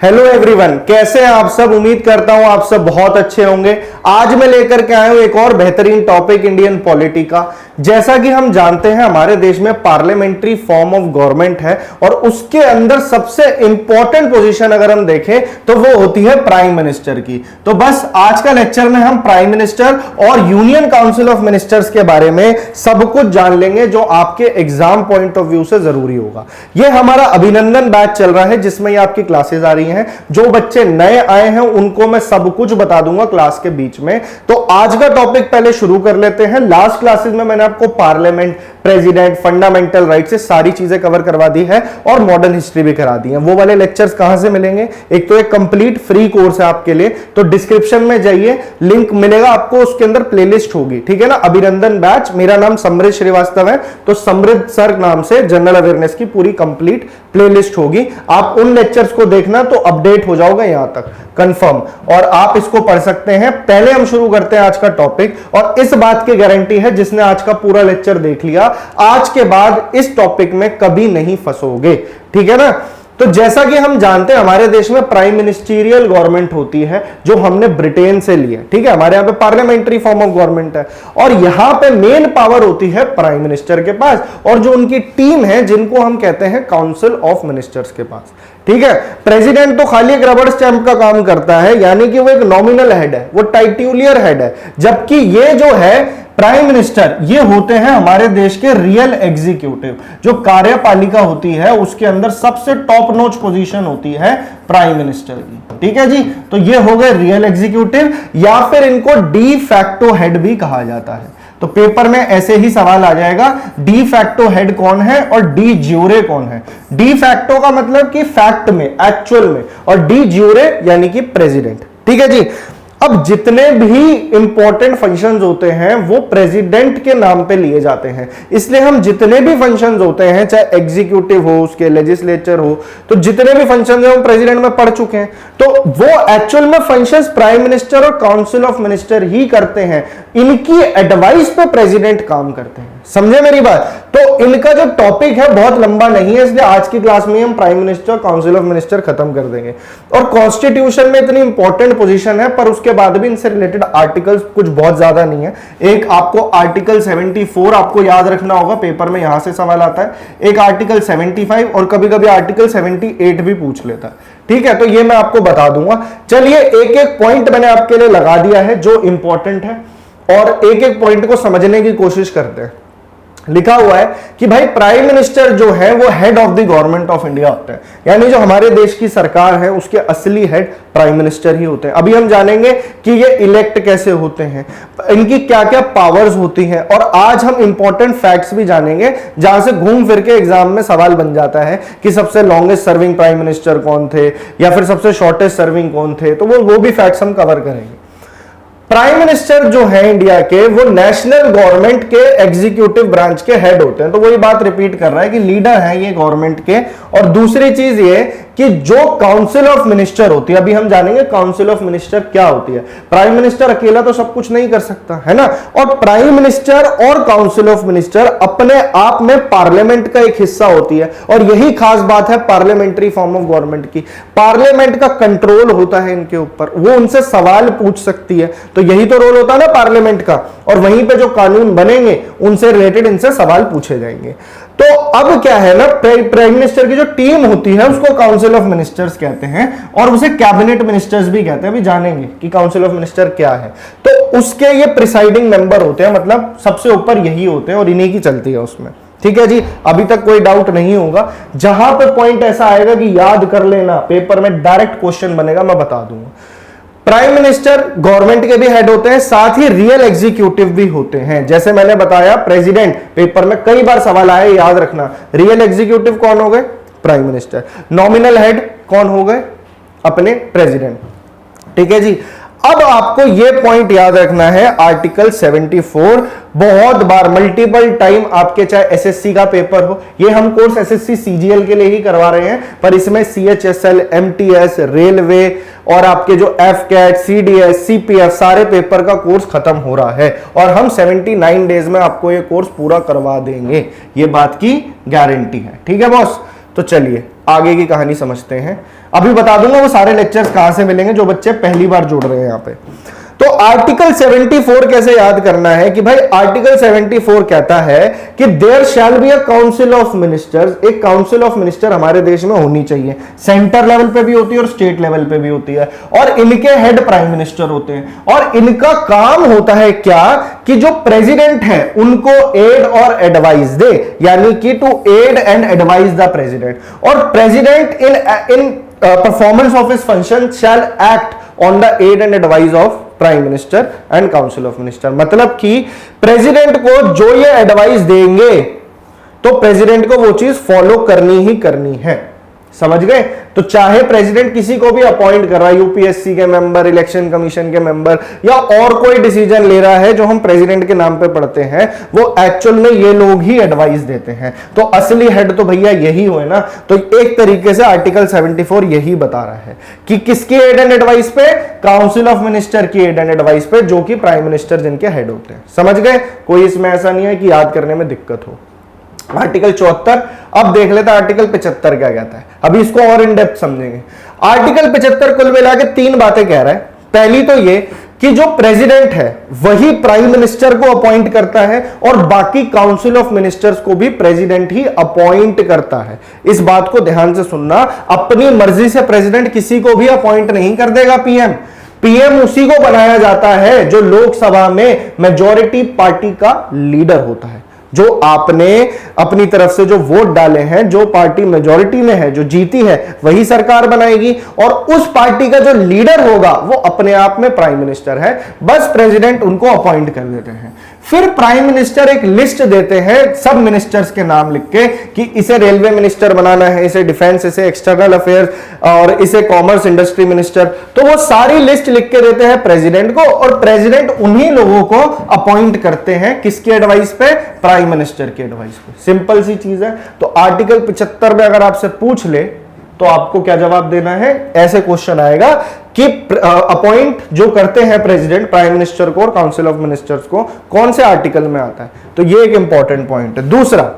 Hello everyone, कैसे हैं आप सब। उम्मीद करता हूं आप सब बहुत अच्छे होंगे। आज मैं लेकर के आया हूं एक और बेहतरीन टॉपिक इंडियन पॉलिटी का। जैसा कि हम जानते हैं हमारे देश में पार्लियामेंट्री फॉर्म ऑफ गवर्नमेंट है और उसके अंदर सबसे इंपॉर्टेंट पोजीशन अगर हम देखें तो वो होती है प्राइम मिनिस्टर की। तो बस आज का लेक्चर में हम प्राइम मिनिस्टर और यूनियन काउंसिल ऑफ मिनिस्टर्स के बारे में सब कुछ जान लेंगे जो आपके एग्जाम पॉइंट ऑफ व्यू से जरूरी होगा। यह हमारा अभिनंदन बैच चल रहा है जिसमें ये आपकी क्लासेस आ रही हैं। जो बच्चे नए आए हैं उनको मैं सब कुछ बता दूंगा क्लास के बीच में। तो आज का टॉपिक पहले शुरू कर लेते हैं। लास्ट क्लासेस में मैंने आपको पार्लियामेंट, प्रेसिडेंट, फंडामेंटल राइट से सारी चीजें कवर करवा दी है और मॉडर्न हिस्ट्री भी करा दी है। वो वाले लेक्चर्स कहां से मिलेंगे? एक तो एक कंप्लीट फ्री कोर्स है आपके लिए, तो डिस्क्रिप्शन में जाइए, लिंक मिलेगा आपको, उसके अंदर प्लेलिस्ट होगी, ठीक है ना। अभिनंदन बैच, मेरा नाम समृद्ध श्रीवास्तव है, तो समृद्ध सर नाम से जनरल अवेयरनेस की पूरी कंप्लीट प्लेलिस्ट होगी। आप उन लेक्चर्स को देखना तो अपडेट हो जाओगे यहां तक कंफर्म, और आप इसको पढ़ सकते हैं। पहले हम शुरू करते हैं आज का टॉपिक, और इस बात की गारंटी है जिसने आज का पूरा लेक्चर देख लिया, आज के बाद इस टॉपिक में कभी नहीं फंसोगे, ठीक है ना। तो जैसा कि हम जानते हैं हमारे देश में प्राइम मिनिस्टीरियल गवर्नमेंट होती है जो हमने ब्रिटेन से ली है, ठीक है। हमारे यहां पे पार्लियामेंट्री फॉर्म ऑफ गवर्नमेंट है और यहां पे मेन पावर होती है प्राइम मिनिस्टर के पास और जो उनकी टीम है जिनको हम कहते हैं काउंसिल ऑफ मिनिस्टर्स के पास, ठीक है। प्रेसिडेंट तो खाली एक रबड़ स्टैंप का काम करता है, यानी कि वो एक नॉमिनल हेड है, वो टाइट्यूलियर हेड है, जबकि ये जो है प्राइम मिनिस्टर, ये होते हैं हमारे देश के रियल एग्जीक्यूटिव। जो कार्यपालिका होती है उसके अंदर सबसे टॉप नॉच पोजीशन होती है प्राइम मिनिस्टर की, ठीक है जी। तो ये हो गए रियल एग्जीक्यूटिव, या फिर इनको डी फैक्टो हेड भी कहा जाता है। तो पेपर में ऐसे ही सवाल आ जाएगा, डी फैक्टो हेड कौन है और डी ज्यूरे कौन है। डी फैक्टो का मतलब कि फैक्ट में, एक्चुअल में, और डी ज्यूरे यानी कि प्रेसिडेंट, ठीक है जी। अब जितने भी इंपॉर्टेंट फंक्शंस होते हैं वो प्रेसिडेंट के नाम पे लिए जाते हैं, इसलिए हम जितने भी फंक्शंस होते हैं, चाहे एग्जीक्यूटिव हो, उसके लेजिस्लेचर हो, तो जितने भी फंक्शंस हैं हम प्रेसिडेंट में पढ़ चुके हैं। तो वो एक्चुअल में फंक्शंस प्राइम मिनिस्टर और काउंसिल ऑफ मिनिस्टर ही करते हैं, इनकी एडवाइस पे प्रेसिडेंट काम करते हैं। समझे मेरी बात? तो इनका जो टॉपिक है बहुत लंबा नहीं है, इसलिए आज की क्लास में हम prime minister, council of minister खत्म कर देंगे। और कॉन्स्टिट्यूशन में इतनी इंपॉर्टेंट पोजीशन है पर उसके बाद भी इनसे रिलेटेड आर्टिकल्स कुछ बहुत ज्यादा नहीं है। एक आपको आर्टिकल 74 आपको याद रखना होगा, पेपर में यहां से सवाल आता है। एक आर्टिकल 75 और कभी कभी आर्टिकल 78 भी पूछ लेता है, ठीक है। तो ये मैं आपको बता दूंगा। चलिए एक एक पॉइंट मैंने आपके लिए लगा दिया है जो इंपॉर्टेंट है और एक एक पॉइंट को समझने की कोशिश करते हैं। लिखा हुआ है कि भाई प्राइम मिनिस्टर जो है वो head of the government of India होते हैं, यानी जो हमारे देश की सरकार है उसके असली हेड प्राइम मिनिस्टर ही होते हैं। अभी हम जानेंगे कि ये इलेक्ट कैसे होते हैं, इनकी क्या क्या पावर्स होती हैं, और आज हम इंपॉर्टेंट फैक्ट्स भी जानेंगे जहां से घूम फिर के एग्जाम में सवाल बन जाता है कि सबसे लॉन्गेस्ट सर्विंग प्राइम मिनिस्टर कौन थे या फिर सबसे शॉर्टेस्ट सर्विंग कौन थे। तो वो भी फैक्ट्स हम कवर करेंगे। प्राइम मिनिस्टर जो है इंडिया के, वो नेशनल गवर्नमेंट के एग्जीक्यूटिव ब्रांच के हेड होते हैं। तो वही बात रिपीट कर रहा है कि लीडर हैं ये गवर्नमेंट के। और दूसरी चीज ये कि जो काउंसिल ऑफ मिनिस्टर होती है, अभी हम जानेंगे काउंसिल ऑफ मिनिस्टर क्या होती है। प्राइम मिनिस्टर अकेला तो सब कुछ नहीं कर सकता है ना, और प्राइम मिनिस्टर और काउंसिल ऑफ मिनिस्टर अपने आप में पार्लियामेंट का एक हिस्सा होती है। और यही खास बात है पार्लियामेंट्री फॉर्म ऑफ गवर्नमेंट की। पार्लियामेंट का कंट्रोल होता है इनके ऊपर, वो उनसे सवाल पूछ सकती है। तो यही तो रोल होता है ना पार्लियामेंट का, और वहीं पे जो कानून बनेंगे उनसे रिलेटेड इनसे सवाल पूछे जाएंगे। तो अब क्या है ना, प्राइम मिनिस्टर की जो टीम होती है उसको काउंसिल ऑफ मिनिस्टर्स कहते हैं और उसे कैबिनेट मिनिस्टर्स भी कहते हैं। अभी जानेंगे कि काउंसिल ऑफ मिनिस्टर क्या है। तो उसके ये प्रिसाइडिंग मेंबर होते हैं, मतलब सबसे ऊपर यही होते हैं और इन्हीं की चलती है उसमें, ठीक है जी। अभी तक कोई डाउट नहीं होगा। जहां पे पॉइंट ऐसा आएगा कि याद कर लेना, पेपर में डायरेक्ट क्वेश्चन बनेगा, मैं बता दूंगा। प्राइम मिनिस्टर गवर्नमेंट के भी हेड होते हैं, साथ ही रियल एग्जीक्यूटिव भी होते हैं। जैसे मैंने बताया प्रेसिडेंट, पेपर में कई बार सवाल आया, याद रखना। रियल एग्जीक्यूटिव कौन हो गए? Prime minister. नॉमिनल हेड कौन हो गए? अपने प्रेसिडेंट, ठीक है जी। अब आपको यह पॉइंट याद रखना है, आर्टिकल 74 बहुत बार मल्टीपल टाइम आपके चाहे एसएससी का पेपर हो, ये हम कोर्स एसएससी सीजीएल के लिए ही करवा रहे हैं, पर इसमें सीएचएसएल, एमटीएस, रेलवे और आपके जो एफकेट, सीडीएस, सीपीएफ सारे पेपर का कोर्स खत्म हो रहा है और हम 79 डेज में आपको ये कोर्स पूरा करवा देंगे, ये बात की गारंटी है, ठीक है बॉस। तो चलिए आगे की कहानी समझते हैं। अभी बता दूंगा वो सारे लेक्चर्स कहां से मिलेंगे जो बच्चे पहली बार जुड़ रहे हैं यहां पे। तो आर्टिकल 74 कैसे याद करना है कि भाई आर्टिकल 74 कहता है कि there shall be a council of ministers, एक काउंसिल ऑफ मिनिस्टर हमारे देश में होनी चाहिए। सेंटर लेवल पे भी होती है और स्टेट लेवल पे भी होती है, और इनके हेड प्राइम मिनिस्टर होते हैं। और इनका काम होता है क्या कि जो प्रेसिडेंट है उनको एड और एडवाइस दे, यानी कि to aid and advice the president. और president in performance of his function shall act on the aid and advice of prime minister and council of minister. मतलब कि प्रेसिडेंट को जो ये एडवाइस देंगे तो प्रेसिडेंट को वो चीज फॉलो करनी ही करनी है। समझ गए? तो चाहे प्रेसिडेंट किसी को भी अपॉइंट कर रहा है, यूपीएससी के मेंबर, इलेक्शन कमीशन के मेंबर, या और कोई डिसीजन ले रहा है जो हम प्रेसिडेंट के नाम पे पढ़ते हैं, वो एक्चुअल में ये लोग ही एडवाइस देते हैं। तो असली हेड तो भैया यही हुए ना। तो एक तरीके से आर्टिकल 74 यही बता रहा है कि किसकी एड एंड एडवाइस पे, काउंसिल ऑफ मिनिस्टर की एड एंड एडवाइस पे, जो कि प्राइम मिनिस्टर जिनके हेड होते हैं। समझ गए? कोई इसमें ऐसा नहीं है कि याद करने में दिक्कत हो। आर्टिकल 74। अब देख लेते हैं आर्टिकल 75 क्या कहता है। अभी इसको और इन डेप्थ समझेंगे। आर्टिकल 75 कुल मिला के 3 बातें कह रहा है। पहली तो ये कि जो प्रेसिडेंट है वही प्राइम मिनिस्टर को अपॉइंट करता है, और बाकी काउंसिल ऑफ मिनिस्टर्स को भी प्रेसिडेंट ही अपॉइंट करता है। इस बात को ध्यान से सुनना, अपनी मर्जी से प्रेसिडेंट किसी को भी अपॉइंट नहीं कर देगा पीएम। पीएम उसी को बनाया जाता है जो लोकसभा में मेजॉरिटी पार्टी का लीडर होता है। जो आपने अपनी तरफ से जो वोट डाले हैं, जो पार्टी मेजॉरिटी में है, जो जीती है, वही सरकार बनाएगी, और उस पार्टी का जो लीडर होगा वो अपने आप में प्राइम मिनिस्टर है। बस प्रेसिडेंट उनको अपॉइंट कर देते हैं। फिर प्राइम मिनिस्टर एक लिस्ट देते हैं सब मिनिस्टर्स के नाम लिख के कि इसे रेलवे मिनिस्टर बनाना है, इसे डिफेंस, इसे एक्सटर्नल अफेयर्स, और इसे कॉमर्स इंडस्ट्री मिनिस्टर। तो वो सारी लिस्ट लिख के देते हैं प्रेसिडेंट को, और प्रेसिडेंट उन्हीं लोगों को अपॉइंट करते हैं किसकी एडवाइस पे, प्राइम मिनिस्टर की एडवाइस पे। सिंपल सी चीज है। तो आर्टिकल 75 में अगर आपसे पूछ ले तो आपको क्या जवाब देना है? ऐसे क्वेश्चन आएगा कि अपॉइंट जो करते हैं प्रेसिडेंट प्राइम मिनिस्टर को और काउंसिल ऑफ मिनिस्टर्स को, कौन से आर्टिकल में आता है। तो ये एक इंपॉर्टेंट पॉइंट है। दूसरा,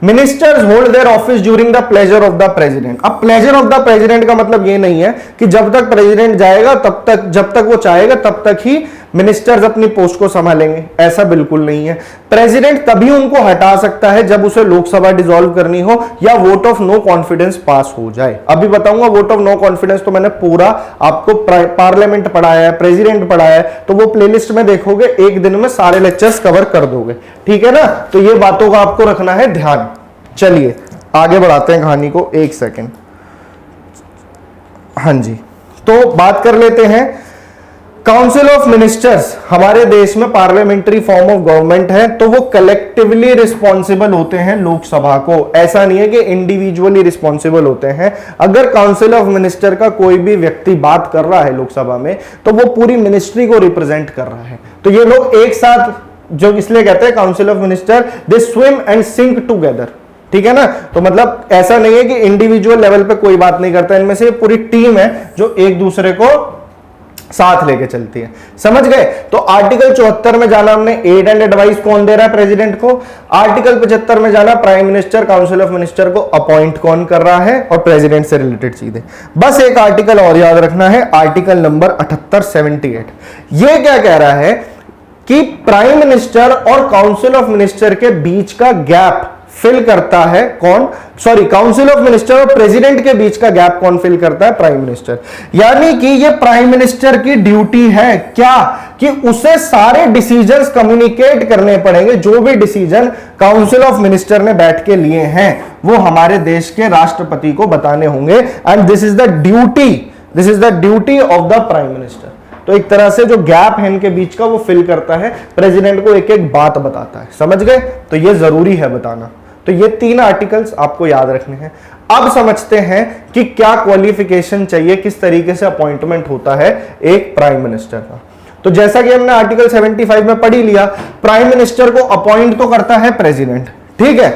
ministers hold their office during the pleasure of the president. अब प्लेजर ऑफ द प्रेसिडेंट का मतलब ये नहीं है कि जब तक प्रेसिडेंट जाएगा तब तक, जब तक वो चाहेगा तब तक ही मिनिस्टर्स अपनी पोस्ट को संभालेंगे, ऐसा बिल्कुल नहीं है। प्रेसिडेंट तभी उनको हटा सकता है जब उसे लोकसभा डिसॉल्व करनी हो या वोट ऑफ नो कॉन्फिडेंस पास हो जाए। अभी बताऊंगा वोट ऑफ नो कॉन्फिडेंस तो मैंने पूरा आपको पार्लियामेंट पढ़ाया है, प्रेसिडेंट पढ़ाया है, तो वो प्लेलिस्ट में देखोगे, एक दिन में सारे लेक्चर्स कवर कर दोगे। ठीक है ना? तो ये बातों का आपको रखना है ध्यान। चलिए आगे बढ़ाते हैं कहानी को। एक सेकेंड। हाँ जी, तो बात कर लेते हैं काउंसिल ऑफ मिनिस्टर्स। हमारे देश में पार्लियामेंट्री फॉर्म ऑफ गवर्नमेंट है, तो वो कलेक्टिवली रिस्पॉन्सिबल होते हैं लोकसभा को। ऐसा नहीं है कि इंडिविजुअली रिस्पॉन्सिबल होते हैं। अगर काउंसिल ऑफ मिनिस्टर का कोई भी व्यक्ति बात कर रहा है लोकसभा में, तो वो पूरी मिनिस्ट्री को रिप्रेजेंट कर रहा है। तो ये लोग एक साथ, जो इसलिए कहते हैं council of minister, they swim and sink together. ठीक है ना? तो मतलब ऐसा नहीं है कि इंडिविजुअल लेवल पे कोई बात नहीं करता, इनमें से पूरी टीम है जो एक दूसरे को साथ लेके चलती है। समझ गए? तो आर्टिकल 74 में जाना हमने, एड एंड एडवाइस कौन दे रहा है? प्रेसिडेंट को। आर्टिकल 75 में जाना, prime minister council of minister को अपॉइंट कौन कर रहा है, और प्रेसिडेंट से रिलेटेड चीजें। बस एक आर्टिकल और याद रखना है, आर्टिकल नंबर 78-78। ये क्या कह रहा है कि प्राइम मिनिस्टर और काउंसिल ऑफ मिनिस्टर के बीच का गैप फिल करता है कौन? सॉरी, काउंसिल ऑफ मिनिस्टर और प्रेसिडेंट के बीच का गैप कौन फिल करता है? Prime minister. यानी कि ये प्राइम मिनिस्टर की ड्यूटी है क्या, कि उसे सारे डिसीजंस कम्युनिकेट करने पड़ेंगे। जो भी डिसीजन काउंसिल ऑफ मिनिस्टर ने बैठ के लिए हैं वो हमारे देश के राष्ट्रपति को बताने होंगे। And this is the duty of the prime minister. तो एक तरह से जो गैप है इनके बीच का वो फिल करता है, प्रेसिडेंट को एक एक बात बताता है। समझ गए? तो ये जरूरी है बताना। तो ये 3 आर्टिकल्स आपको याद रखने हैं। अब समझते हैं कि क्या क्वालिफिकेशन चाहिए, किस तरीके से अपॉइंटमेंट होता है एक प्राइम मिनिस्टर का। तो जैसा कि हमने आर्टिकल 75 में पढ़ ही लिया, प्राइम मिनिस्टर को अपॉइंट तो करता है प्रेसिडेंट। ठीक है?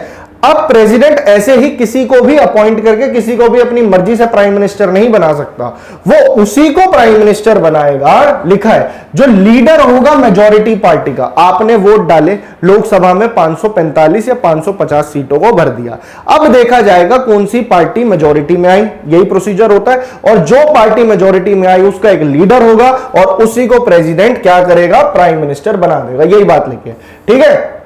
अब प्रेसिडेंट ऐसे ही किसी को भी अपॉइंट करके किसी को भी अपनी मर्जी से प्राइम मिनिस्टर नहीं बना सकता, वो उसी को प्राइम मिनिस्टर बनाएगा। लिखा है जो लीडर होगा मेजॉरिटी पार्टी का। आपने वोट डाले, लोकसभा में 545 या 550 सीटों को भर दिया। अब देखा जाएगा कौन सी पार्टी मेजॉरिटी में आई, यही प्रोसीजर होता है। और जो पार्टी मेजॉरिटी में आई उसका एक लीडर होगा और उसी को प्रेसिडेंट क्या करेगा, प्राइम मिनिस्टर बना देगा। यही बात लिखी है, ठीक है।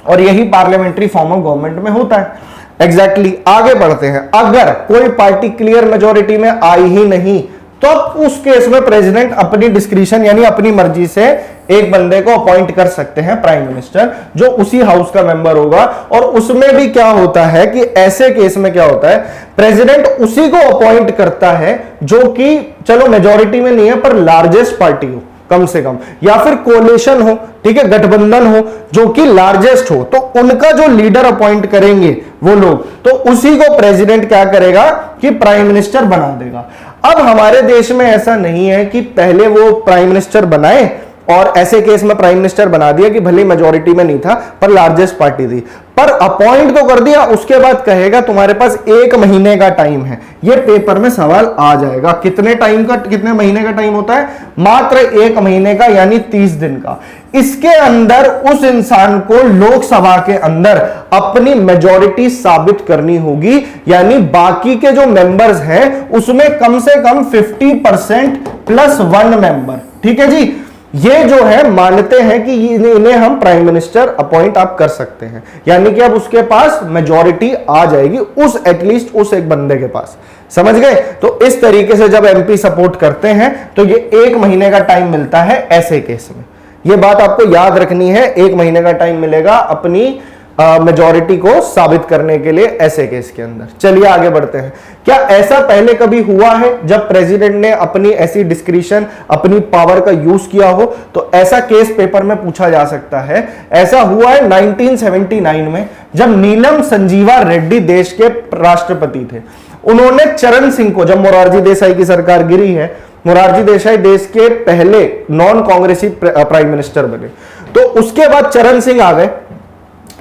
और यही पार्लियामेंट्री फॉर्म ऑफ गवर्नमेंट में होता है। एग्जैक्टली आगे बढ़ते हैं। अगर कोई पार्टी क्लियर मेजॉरिटी में आई ही नहीं तो उस केस में प्रेसिडेंट अपनी डिस्क्रिशन यानी अपनी मर्जी से एक बंदे को अपॉइंट कर सकते हैं प्राइम मिनिस्टर, जो उसी हाउस का मेंबर होगा। और उसमें भी क्या होता है कि ऐसे केस में क्या होता है, प्रेसिडेंट उसी को अपॉइंट करता है जो कि चलो मेजॉरिटी में नहीं है पर लार्जेस्ट पार्टी हो कम से कम, या फिर कोलिशन हो, ठीक है, गठबंधन हो जो कि लार्जेस्ट हो, तो उनका जो लीडर अपॉइंट करेंगे वो लोग, तो उसी को प्रेसिडेंट क्या करेगा कि प्राइम मिनिस्टर बना देगा। अब हमारे देश में ऐसा नहीं है कि पहले वो प्राइम मिनिस्टर बनाए और ऐसे केस में प्राइम मिनिस्टर बना दिया कि भले मेजॉरिटी में नहीं था पर लार्जेस्ट पार्टी थी, पर अपॉइंट तो कर दिया, उसके बाद कहेगा तुम्हारे पास 1 महीने का टाइम है। ये पेपर में सवाल आ जाएगा। कितने टाइम का, कितने महीने का टाइम होता है, मात्र 1 महीने का यानी 30 दिन का। इसके अंदर उस इंसान को लोकसभा के अंदर अपनी मेजॉरिटी साबित करनी होगी, यानी बाकी के जो मेंबर्स हैं उसमें कम से कम 50% प्लस 1 मेंबर, ठीक है जी। ये जो है मानते हैं कि इन्हें हम प्राइम मिनिस्टर अपॉइंट आप कर सकते हैं, यानी कि अब उसके पास मेजॉरिटी आ जाएगी उस एटलीस्ट उस एक बंदे के पास। समझ गए? तो इस तरीके से जब एमपी सपोर्ट करते हैं तो ये 1 महीने का टाइम मिलता है ऐसे केस में। ये बात आपको याद रखनी है, 1 महीने का टाइम मिलेगा अपनी मेजॉरिटी को साबित करने के लिए ऐसे केस के अंदर। चलिए आगे बढ़ते हैं। क्या ऐसा पहले कभी हुआ है जब प्रेसिडेंट ने अपनी ऐसी डिस्क्रिशन, अपनी पावर का यूज किया हो? तो ऐसा केस पेपर में पूछा जा सकता है। ऐसा हुआ है 1979 में, जब नीलम संजीवा रेड्डी देश के राष्ट्रपति थे। उन्होंने चरण सिंह को, जब मोरारजी देसाई की सरकार गिरी है, मोरारजी देसाई देश के पहले नॉन कांग्रेसी प्राइम मिनिस्टर बने, तो उसके बाद चरण सिंह आ गए,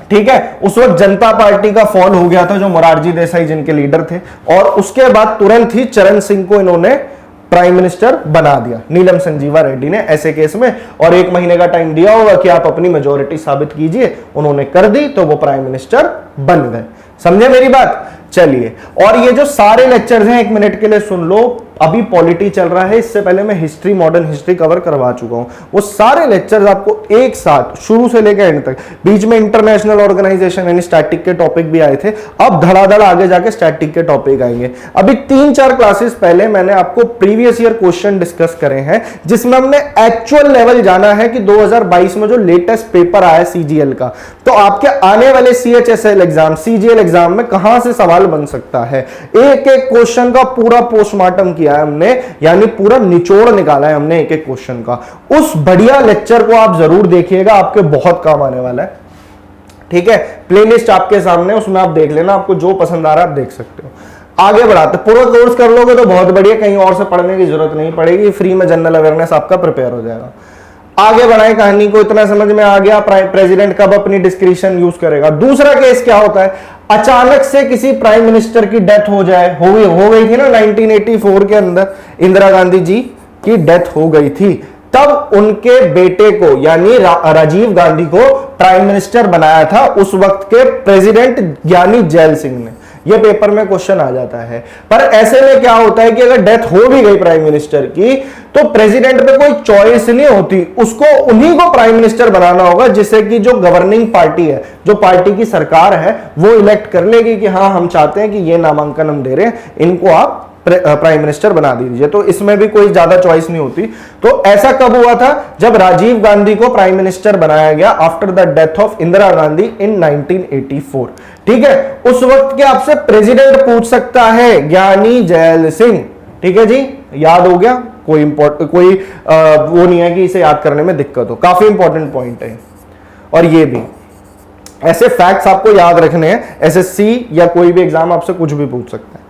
ठीक है। उस वक्त जनता पार्टी का फॉल हो गया था, जो मोरारजी देसाई जिनके लीडर थे, और उसके बाद तुरंत ही चरण सिंह को इन्होंने प्राइम मिनिस्टर बना दिया, नीलम संजीवा रेड्डी ने ऐसे केस में। और 1 महीने का टाइम दिया होगा कि आप अपनी मेजॉरिटी साबित कीजिए, उन्होंने कर दी तो वो प्राइम मिनिस्टर बन गए। समझे मेरी बात? चलिए, और ये जो सारे लेक्चर्स हैं 1 मिनट के लिए सुन लो। अभी पॉलिटी चल रहा है, इससे पहले मैं हिस्ट्री, मॉडर्न हिस्ट्री कवर करवा चुका हूं। वो सारे लेक्चर्स आपको एक साथ शुरू से लेकर एंड तक, बीच में इंटरनेशनल ऑर्गेनाइजेशन यानी स्टैटिक के टॉपिक भी आए थे, अब धड़ाधड़ आगे जाके स्टैटिक के टॉपिक आएंगे। अभी 3-4 क्लासेस पहले मैंने आपको प्रीवियस ईयर क्वेश्चन डिस्कस करे हैं, जिसमें हमने एक्चुअल लेवल जाना है कि 2022 में जो लेटेस्ट पेपर आया सीजीएल का, तो आपके आने वाले सीएचएसएल एग्जाम, सीजीएल एग्जाम में कहां से सवाल बन सकता है। एक एक क्वेश्चन का पूरा पोस्टमार्टम किया है हमने, यानी पूरा निचोड़ निकाला है हमने एक एक क्वेश्चन का। उस बढ़िया लेक्चर को आप जरूर देखिएगा, आपके बहुत काम आने वाला है, ठीक है। प्लेलिस्ट आपके सामने, उसमें आप देख लेना, आपको जो पसंद आ रहा है आप देख सकते हो। आगे बढ़ाते, पूरा कोर्स कर लोगे तो बहुत बढ़िया, कहीं और से पढ़ने की जरूरत नहीं पड़ेगी, फ्री में जनरल अवेयरनेस आपका प्रिपेयर हो जाएगा। आगे बढ़ाए कहानी को, इतना समझ में आ गया प्रेसिडेंट कब अपनी डिस्क्रिशन यूज करेगा। दूसरा केस क्या होता है, अचानक से किसी प्राइम मिनिस्टर की डेथ हो जाए, हो गई थी ना 1984 के अंदर, इंदिरा गांधी जी की डेथ हो गई थी, तब उनके बेटे को यानी राजीव गांधी को प्राइम मिनिस्टर बनाया था उस वक्त के प्रेसिडेंट यानी जैल सिंह ने। ये पेपर में क्वेश्चन आ जाता है। पर ऐसे में क्या होता है कि अगर डेथ हो भी गई प्राइम मिनिस्टर की, तो प्रेसिडेंट पे कोई चॉइस नहीं होती, उसको उन्हीं को प्राइम मिनिस्टर बनाना होगा, जिससे कि जो गवर्निंग पार्टी है, जो पार्टी की सरकार है, वो इलेक्ट कर लेगी कि हाँ हम चाहते हैं कि ये नामांकन हम दे रहे हैं, इनको आप प्राइम मिनिस्टर बना दीजिए। तो इसमें भी कोई ज्यादा चॉइस नहीं होती। तो ऐसा कब हुआ था, जब राजीव गांधी को प्राइम मिनिस्टर बनाया गया after the death of Indira Gandhi in 1984, ठीक है। उस वक्त के आपसे प्रेसिडेंट पूछ सकता है ज्ञानी जैल सिंह, ठीक है जी, याद हो गया, कोई वो नहीं है कि इसे याद करने में दिक्कत हो, काफी इंपॉर्टेंट पॉइंट है। और ये भी ऐसे फैक्ट्स आपको याद रखने हैं, एसएससी या कोई भी एग्जाम आपसे कुछ भी पूछ सकता है।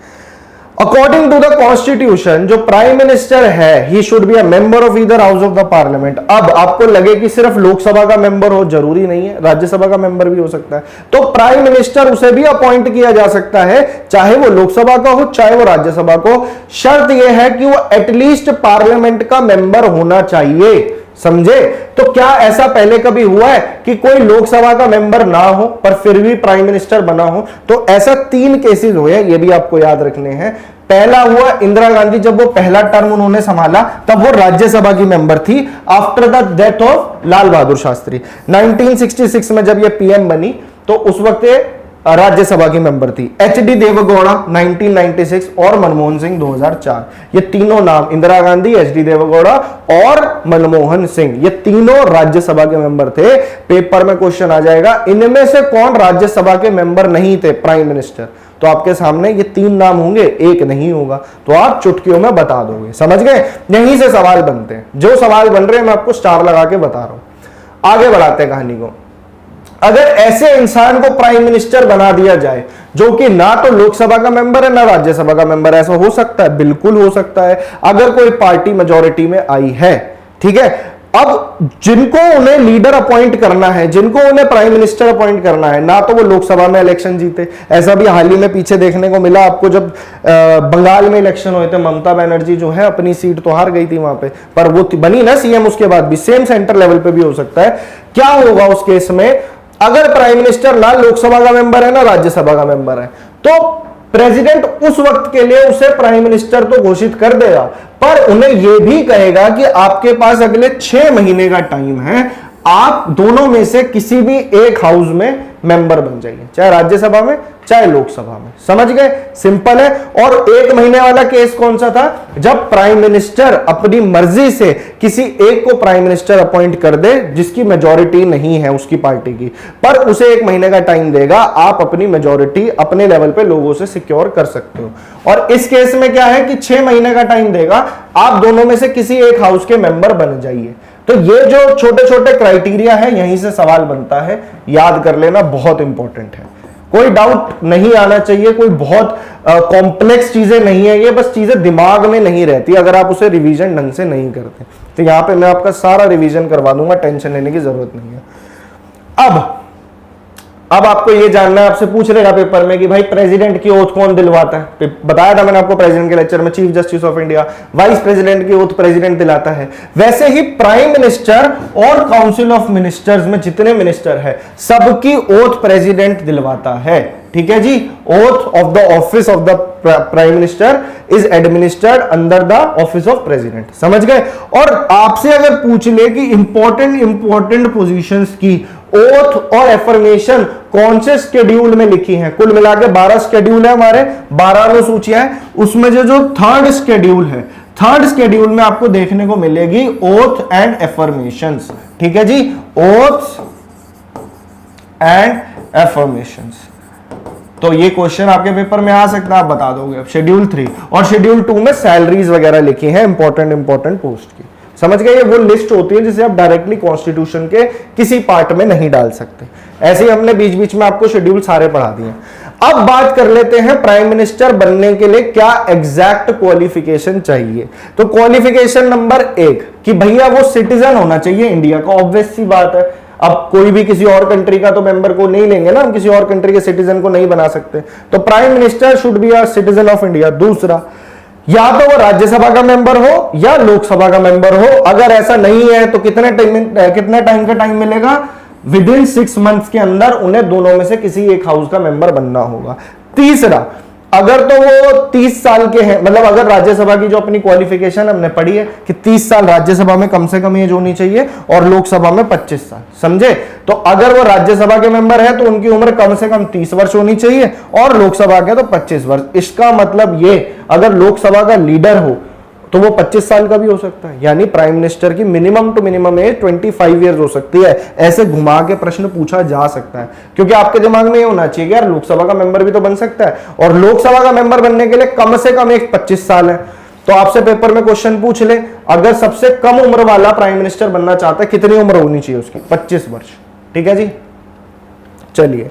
अकॉर्डिंग टू द कॉन्स्टिट्यूशन जो प्राइम मिनिस्टर है he should be a member of either house of the parliament. अब आपको लगे कि सिर्फ लोकसभा का मेंबर हो, जरूरी नहीं है, राज्यसभा का मेंबर भी हो सकता है। तो प्राइम मिनिस्टर उसे भी अपॉइंट किया जा सकता है, चाहे वो लोकसभा का हो चाहे वो राज्यसभा को। शर्त यह है कि वो एटलीस्ट पार्लियामेंट का मेंबर होना चाहिए, समझे। तो क्या ऐसा पहले कभी हुआ है कि कोई लोकसभा का मेंबर ना हो पर फिर भी प्राइम मिनिस्टर बना हो? तो ऐसा 3 केसेस हुए, ये भी आपको याद रखने हैं। पहला हुआ इंदिरा गांधी, जब वो पहला टर्म उन्होंने संभाला तब वो राज्यसभा की मेंबर थी after the death of Lal Bahadur Shastri. 1966 में जब ये पीएम बनी तो उस वक्त राज्यसभा की मेंबर थी। एचडी देवेगौड़ा 1996 और मनमोहन सिंह 2004। ये तीनों नाम, इंदिरा गांधी, एचडी देवेगौड़ा और मनमोहन सिंह, ये तीनों राज्यसभा के मेंबर थे। पेपर में क्वेश्चन आ जाएगा इनमें से कौन राज्यसभा के मेंबर नहीं थे प्राइम मिनिस्टर, तो आपके सामने ये 3 नाम होंगे, एक नहीं होगा, तो आप चुटकियों में बता दोगे, समझ गए। यहीं से सवाल बनते हैं, जो सवाल बन रहे हैं मैं आपको स्टार लगा के बता रहा हूं। आगे बढ़ाते हैं कहानी को। अगर ऐसे इंसान को प्राइम मिनिस्टर बना दिया जाए जो कि ना तो लोकसभा का मेंबर है ना राज्यसभा का मेंबर, ऐसा हो सकता है, बिल्कुल हो सकता है, अगर कोई पार्टी मेजॉरिटी में आई है, ठीक है। अब जिनको उन्हें लीडर अपॉइंट करना है, जिनको उन्हें प्राइम मिनिस्टर अपॉइंट करना है, ना तो वो लोकसभा में इलेक्शन जीते, ऐसा भी हाल ही में पीछे देखने को मिला आपको, जब बंगाल में इलेक्शन हुए थे, ममता बनर्जी जो है अपनी सीट तो हार गई थी वहां पे, पर वो बनी ना सीएम उसके बाद भी, सेम सेंटर लेवल पे भी हो सकता है। क्या होगा उस केस में, अगर प्राइम मिनिस्टर ना लोकसभा का मेंबर है ना राज्यसभा का मेंबर है, तो प्रेसिडेंट उस वक्त के लिए उसे प्राइम मिनिस्टर तो घोषित कर देगा, पर उन्हें यह भी कहेगा कि आपके पास अगले 6 महीने का टाइम है, आप दोनों में से किसी भी एक हाउस में मेंबर बन जाइए, चाहे राज्यसभा में चाहे लोकसभा में, समझ गए, सिंपल है। और 1 महीने वाला केस कौन सा था, जब प्राइम मिनिस्टर अपनी मर्जी से किसी एक को प्राइम मिनिस्टर अपॉइंट कर दे जिसकी मेजॉरिटी नहीं है उसकी पार्टी की, पर उसे 1 महीने का टाइम देगा, आप अपनी मेजॉरिटी अपने लेवल पे लोगों से सिक्योर कर सकते हो। और इस केस में क्या है कि 6 महीने का टाइम देगा, आप दोनों में से किसी एक हाउस के मेंबर बन जाइए। तो ये जो छोटे छोटे क्राइटेरिया है, यहीं से सवाल बनता है, याद कर लेना, बहुत इंपॉर्टेंट है, कोई डाउट नहीं आना चाहिए, कोई बहुत कॉम्प्लेक्स चीजें नहीं है, ये बस चीजें दिमाग में नहीं रहती अगर आप उसे रिवीजन ढंग से नहीं करते। तो यहां पे मैं आपका सारा रिवीजन करवा दूंगा, टेंशन लेने की जरूरत नहीं है। अब आपको ये जानना है, आपसे पूछ लेगा पेपर में कि भाई प्रेसिडेंट की ओथ कौन दिलवाता है। बताया था मैंने आपको प्रेसिडेंट के लेक्चर में, chief justice of India, vice president की ओथ प्रेसिडेंट दिलाता है। वैसे ही प्राइम मिनिस्टर और काउंसिल ऑफ मिनिस्टर्स में जितने मिनिस्टर है सबकी ओथ प्रेसिडेंट दिलवाता है, ठीक है जी। Oath of the office of the prime minister is administered under the office of president, समझ गए। और आपसे अगर पूछ ले कि इंपॉर्टेंट पोजीशंस की ओथ और एफर्मेशन कौन से शेड्यूल में लिखी हैं, कुल मिला के 12 शेड्यूल है हमारे, 12 अनुसूचियां हैं, उसमें जो 3rd शेड्यूल है, 3rd शेड्यूल में आपको देखने को मिलेगी ओथ एंड एफर्मेशंस, ठीक है जी, ओथ्स एंड एफर्मेशंस। तो ये क्वेश्चन आपके पेपर में आ सकता है, आप बता दोगे। अब शेड्यूल 3 और शेड्यूल 2 में सैलरीज वगैरह लिखी हैं इंपॉर्टेंट पोस्ट की, समझ गए। ये वो लिस्ट होती है जिसे आप डायरेक्टली कॉन्स्टिट्यूशन के किसी पार्ट में नहीं डाल सकते। ऐसे ही हमने बीच बीच में आपको शेड्यूल सारे पढ़ा दिए। अब बात कर लेते हैं प्राइम मिनिस्टर बनने के लिए क्या एग्जैक्ट क्वालिफिकेशन चाहिए। तो क्वालिफिकेशन नंबर 1 कि भैया वो सिटीजन होना चाहिए इंडिया का, ऑब्वियस सी बात है। अब कोई भी किसी और कंट्री का तो मेंबर को नहीं लेंगे ना, हम किसी और कंट्री के सिटीजन को नहीं बना सकते, तो prime minister should be a citizen of India. दूसरा, या तो वो राज्यसभा का मेंबर हो या लोकसभा का मेंबर हो। अगर ऐसा नहीं है तो कितने टाइम का टाइम मिलेगा, विद इन 6 मंथ्स के अंदर उन्हें दोनों में से किसी एक हाउस का मेंबर बनना होगा। तीसरा, अगर तो वो 30 साल के हैं, मतलब अगर राज्यसभा की जो अपनी क्वालिफिकेशन हमने पढ़ी है कि 30 साल राज्यसभा में कम से कम एज होनी चाहिए और लोकसभा में 25 साल, समझे। तो अगर वो राज्यसभा के मेंबर है तो उनकी उम्र कम से कम 30 वर्ष होनी चाहिए और लोकसभा के तो 25 वर्ष। इसका मतलब ये, अगर लोकसभा का लीडर हो तो वो 25 साल का भी हो सकता है, यानी प्राइम मिनिस्टर की minimum to minimum age 25 years हो सकती है। ऐसे घुमा के प्रश्न पूछा जा सकता है, क्योंकि आपके दिमाग में ये होना चाहिए कि यार लोकसभा का मेंबर भी तो बन सकता है, और लोकसभा का मेंबर बनने के लिए कम से कम एक 25 साल है। तो आपसे पेपर में क्वेश्चन पूछ ले, अगर सबसे कम उम्र वाला प्राइम मिनिस्टर बनना चाहता है, कितनी उम्र होनी चाहिए उसकी, 25 वर्ष, ठीक है जी। चलिए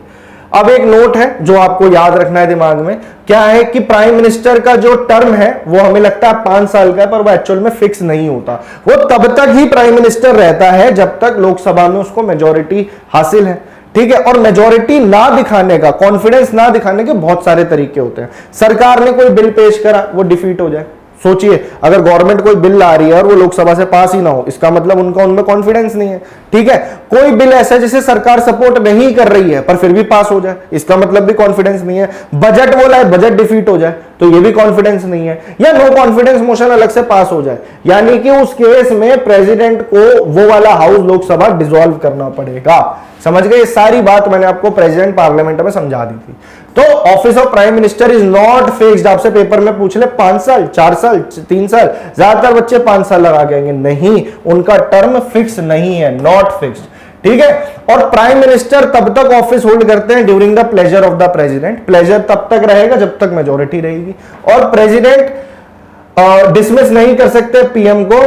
अब एक नोट है जो आपको याद रखना है दिमाग में, क्या है कि प्राइम मिनिस्टर का जो टर्म है वो हमें लगता है 5 साल का है, पर वो एक्चुअल में फिक्स नहीं होता। वो तब तक ही प्राइम मिनिस्टर रहता है जब तक लोकसभा में उसको मेजोरिटी हासिल है, ठीक है। और मेजोरिटी ना दिखाने का, कॉन्फिडेंस ना दिखाने के बहुत सारे तरीके होते हैं। सरकार ने कोई बिल पेश करा, वो डिफीट हो जाए। सोचिए, अगर गवर्नमेंट कोई बिल ला रही है और वो लोकसभा से पास ही ना हो, इसका मतलब उनका उनमें कॉन्फिडेंस नहीं है, ठीक है। कोई बिल ऐसा जिसे सरकार सपोर्ट नहीं कर रही है पर फिर भी पास हो जाए, इसका मतलब भी कॉन्फिडेंस नहीं है। बजट बोला है, बजट डिफीट हो जाए तो ये भी कॉन्फिडेंस नहीं है। या नो कॉन्फिडेंस मोशन अलग से पास हो जाए, यानी कि उस केस में प्रेसिडेंट को वो वाला हाउस लोकसभा डिसॉल्व करना पड़ेगा। समझ गए? सारी बात मैंने आपको प्रेसिडेंट पार्लियामेंट में समझा दी थी। तो office of prime minister is not fixed. आपसे पेपर में पूछ ले 5 साल, 4 साल, 3 साल, ज्यादातर बच्चे 5 साल लगा के आएंगे। नहीं, उनका टर्म फिक्स नहीं है, नॉट फिक्स्ड, ठीक है। और प्राइम मिनिस्टर तब तक ऑफिस होल्ड करते हैं during the pleasure of the president. Pleasure तब तक रहेगा जब तक मेजोरिटी रहेगी। और प्रेसिडेंट डिसमिस नहीं कर सकते पीएम को,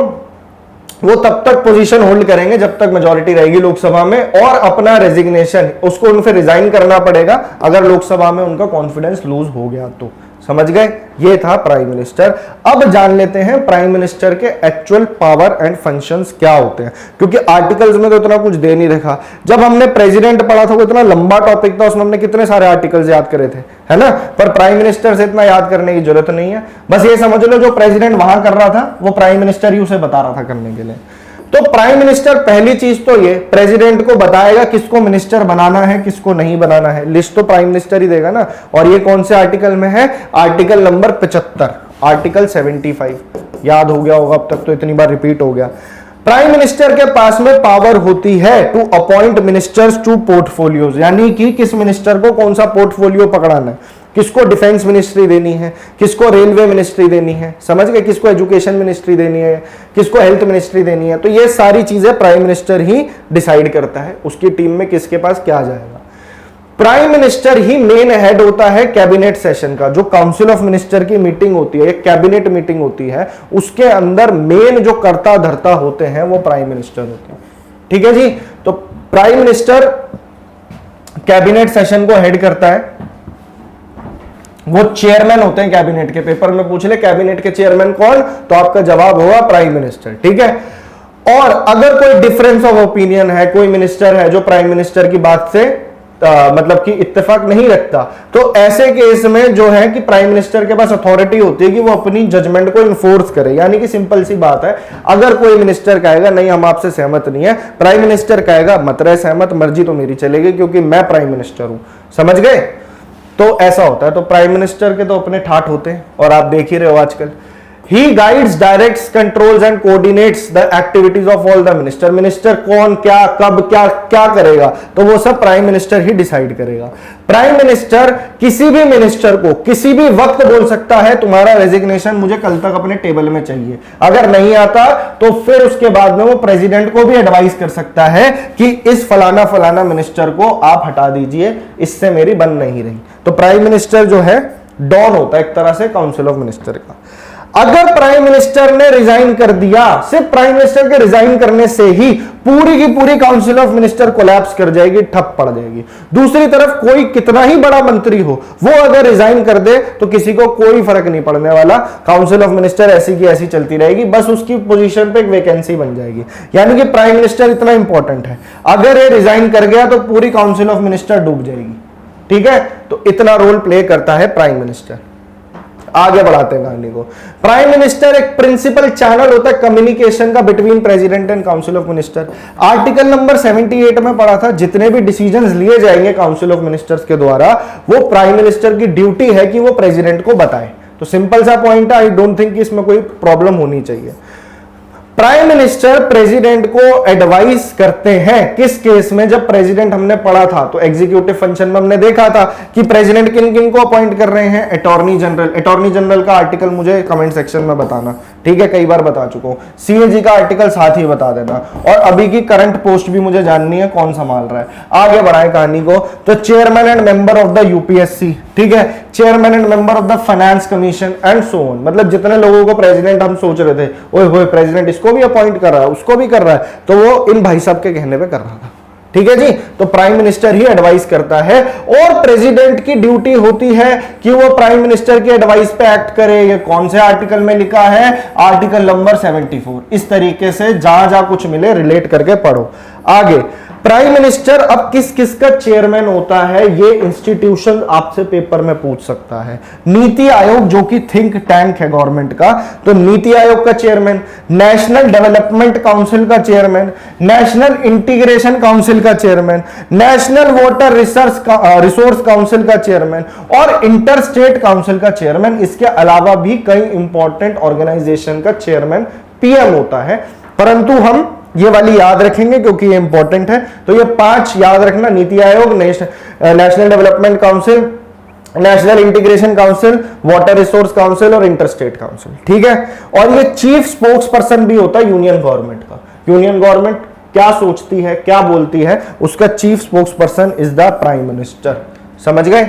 वो तब तक पोजीशन होल्ड करेंगे जब तक मेजोरिटी रहेगी लोकसभा में। और अपना रेजिग्नेशन, उसको उनसे रिजाइन करना पड़ेगा अगर लोकसभा में उनका कॉन्फिडेंस लूज हो गया तो। समझ गए? ये था प्राइम मिनिस्टर। अब जान लेते हैं प्राइम मिनिस्टर के एक्चुअल पावर एंड फंक्शंस क्या होते हैं, क्योंकि आर्टिकल्स में तो इतना कुछ दे नहीं रखा। जब हमने प्रेसिडेंट पढ़ा था वो इतना लंबा टॉपिक था, उसमें हमने कितने सारे आर्टिकल्स याद करे थे, है ना। पर प्राइम मिनिस्टर से इतना याद करने की जरूरत नहीं है। बस ये समझ लो जो प्रेसिडेंट वहां कर रहा था वो प्राइम मिनिस्टर ही उसे बता रहा था करने के लिए। तो प्राइम मिनिस्टर पहली चीज तो ये प्रेसिडेंट को बताएगा किसको मिनिस्टर बनाना है, किसको नहीं बनाना है। लिस्ट तो प्राइम मिनिस्टर ही देगा ना। और ये कौन से आर्टिकल में है? Article number 75, article 75। याद हो गया होगा अब तक, तो इतनी बार रिपीट हो गया। प्राइम मिनिस्टर के पास में पावर होती है to appoint ministers to portfolios, यानी कि किस मिनिस्टर को कौन सा पोर्टफोलियो पकड़ाना है। किसको डिफेंस मिनिस्ट्री देनी है, किसको रेलवे मिनिस्ट्री देनी है, समझ गए, किसको एजुकेशन मिनिस्ट्री देनी है, किसको हेल्थ मिनिस्ट्री देनी है। तो ये सारी चीजें प्राइम मिनिस्टर ही डिसाइड करता है, उसकी टीम में किसके पास क्या जाएगा। प्राइम मिनिस्टर ही मेन हेड होता है कैबिनेट सेशन का। जो काउंसिल ऑफ मिनिस्टर की मीटिंग होती है, एक कैबिनेट मीटिंग होती है, उसके अंदर मेन जो कर्ता धर्ता होते हैं वो प्राइम मिनिस्टर होते हैं, ठीक है जी। तो प्राइम मिनिस्टर कैबिनेट सेशन को हेड करता है, वो चेयरमैन होते हैं कैबिनेट के। पेपर में पूछ ले कैबिनेट के चेयरमैन कौन, तो आपका जवाब होगा प्राइम मिनिस्टर, ठीक है। और अगर कोई डिफरेंस ऑफ ओपिनियन है, कोई मिनिस्टर है जो प्राइम मिनिस्टर की बात से मतलब कि इत्तेफाक नहीं रखता, तो ऐसे केस में जो है कि प्राइम मिनिस्टर के पास अथॉरिटी होती है कि वो अपनी जजमेंट को इन्फोर्स करे। यानी कि सिंपल सी बात है, अगर कोई मिनिस्टर कहेगा नहीं हम आपसे सहमत नहीं है, प्राइम मिनिस्टर कहेगा मत रहे सहमत, मर्जी तो मेरी चलेगी क्योंकि मैं प्राइम मिनिस्टर हूं। समझ गए? तो ऐसा होता है। तो प्राइम मिनिस्टर के तो अपने ठाठ होते हैं और आप देख ही रहे हो आजकल। He guides, directs, controls and coordinates the activities of all the minister. Minister कौन क्या कब क्या क्या करेगा तो वो सब प्राइम मिनिस्टर ही डिसाइड करेगा। प्राइम मिनिस्टर किसी भी मिनिस्टर को किसी भी वक्त बोल सकता है तुम्हारा रेजिग्नेशन मुझे कल तक अपने टेबल में चाहिए। अगर नहीं आता तो फिर उसके बाद में वो प्रेसिडेंट को भी एडवाइस कर सकता है कि इस फलाना फलाना मिनिस्टर को आप हटा दीजिए, इससे मेरी बन नहीं रही। तो प्राइम मिनिस्टर जो है डॉन होता है एक तरह से काउंसिल ऑफ मिनिस्टर का। अगर प्राइम मिनिस्टर ने रिजाइन कर दिया, सिर्फ प्राइम मिनिस्टर के रिजाइन करने से ही पूरी की पूरी काउंसिल ऑफ मिनिस्टर कोलैप्स कर जाएगी, ठप पड़ जाएगी। दूसरी तरफ कोई कितना ही बड़ा मंत्री हो, वो अगर रिजाइन कर दे तो किसी को कोई फर्क नहीं पड़ने वाला। काउंसिल ऑफ मिनिस्टर ऐसी की ऐसी चलती रहेगी, बस उसकी पोजीशन पे एक वैकेंसी बन जाएगी। यानी कि प्राइम मिनिस्टर इतना इंपॉर्टेंट है, अगर ये रिजाइन कर गया तो पूरी काउंसिल ऑफ मिनिस्टर डूब जाएगी, ठीक है। तो इतना रोल प्ले करता है प्राइम मिनिस्टर। आगे बढ़ाते हैं कहानी को। प्राइम मिनिस्टर एक प्रिंसिपल चैनल होता है कम्युनिकेशन का between president and council of minister. Article number 78 में पढ़ा था, जितने भी डिसीजंस लिए जाएंगे काउंसिल ऑफ मिनिस्टर्स के द्वारा, वो प्राइम मिनिस्टर की ड्यूटी है कि वो प्रेसिडेंट को बताए। तो सिंपल सा पॉइंट है, आई डोंट थिंक इसमें कोई प्रॉब्लम होनी चाहिए। प्राइम मिनिस्टर प्रेसिडेंट को एडवाइस करते हैं किस केस में? जब प्रेसिडेंट हमने पढ़ा था तो एग्जीक्यूटिव फंक्शन में हमने देखा था कि प्रेसिडेंट किन किन को अपॉइंट कर रहे हैं। अटॉर्नी जनरल, अटॉर्नी जनरल का आर्टिकल मुझे कमेंट सेक्शन में बताना, ठीक है, कई बार बता चुका हूं। सीएजी का आर्टिकल साथ ही बता देना, और अभी की करंट पोस्ट भी मुझे जाननी है कौन संभाल रहा है। आगे बढ़ाएं कहानी को। तो chairman and member of the UPSC, ठीक है, chairman and member of the finance commission and so on. मतलब जितने लोगों को प्रेसिडेंट हम सोच रहे थे ओए होए प्रेसिडेंट इसको भी अपॉइंट कर रहा है, उसको भी कर रहा है, तो वो इन भाई साहब के कहने पे कर रहा था, ठीक है जी। तो प्राइम मिनिस्टर ही एडवाइस करता है और प्रेसिडेंट की ड्यूटी होती है कि वो प्राइम मिनिस्टर की एडवाइस पे एक्ट करे। ये कौन से आर्टिकल में लिखा है? Article number 74। इस तरीके से जहां जहां कुछ मिले रिलेट करके पढ़ो। आगे, प्राइम मिनिस्टर अब किस किस का चेयरमैन होता है, ये इंस्टीट्यूशन आपसे पेपर में पूछ सकता है। नीति आयोग जो कि थिंक टैंक है गवर्नमेंट का, तो नीति आयोग का चेयरमैन, नेशनल डेवलपमेंट काउंसिल का चेयरमैन, नेशनल इंटीग्रेशन काउंसिल का chairman, national water resource council का चेयरमैन और इंटर स्टेट काउंसिल का चेयरमैन। इसके अलावा भी कई इंपॉर्टेंट ऑर्गेनाइजेशन का चेयरमैन पीएम होता है, परंतु हम ये वाली याद रखेंगे क्योंकि ये इंपॉर्टेंट है। तो ये 5 याद रखना, NITI Aayog, national development council, national integration council, water resource council और इंटर स्टेट काउंसिल, ठीक है। और ये चीफ स्पोक्स पर्सन भी होता है यूनियन गवर्नमेंट का। यूनियन गवर्नमेंट क्या सोचती है, क्या बोलती है, उसका chief spokes person is the prime minister. समझ गए?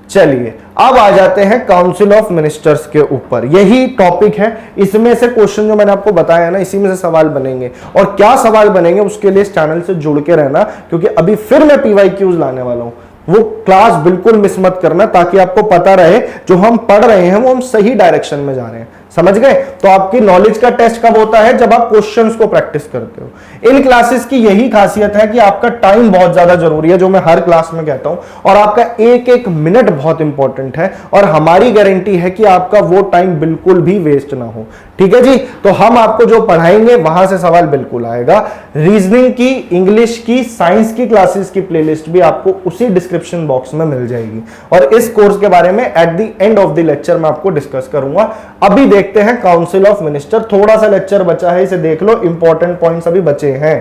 चलिए अब आ जाते हैं काउंसिल ऑफ मिनिस्टर्स के ऊपर। यही टॉपिक है, इसमें से क्वेश्चन जो मैंने आपको बताया ना, इसी में से सवाल बनेंगे। और क्या सवाल बनेंगे उसके लिए इस चैनल से जुड़ के रहना, क्योंकि अभी फिर मैं PYQs लाने वाला हूं। वो क्लास बिल्कुल मिस मत करना ताकि आपको पता रहे जो हम पढ़ रहे हैं वो हम सही डायरेक्शन में जा रहे हैं। समझ गए? तो आपकी नॉलेज का टेस्ट कब होता है? जब आप क्वेश्चंस को प्रैक्टिस करते हो। इन क्लासेस की यही खासियत है कि आपका टाइम बहुत ज्यादा जरूरी है, जो मैं हर क्लास में कहता हूं, और आपका एक एक मिनट बहुत इंपॉर्टेंट है और हमारी गारंटी है कि आपका वो टाइम बिल्कुल भी वेस्ट ना हो। ठीक है जी। तो हम आपको जो पढ़ाएंगे वहां से सवाल बिल्कुल आएगा। रीजनिंग की, इंग्लिश की, साइंस की क्लासेस की प्लेलिस्ट भी आपको उसी डिस्क्रिप्शन बॉक्स में मिल जाएगी और इस कोर्स के बारे में at the end of the lecture मैं आपको डिस्कस करूंगा। अभी देखते हैं काउंसिल ऑफ मिनिस्टर, थोड़ा सा लेक्चर बचा है, इसे देख लो, इंपॉर्टेंट पॉइंट्स अभी बचे हैं।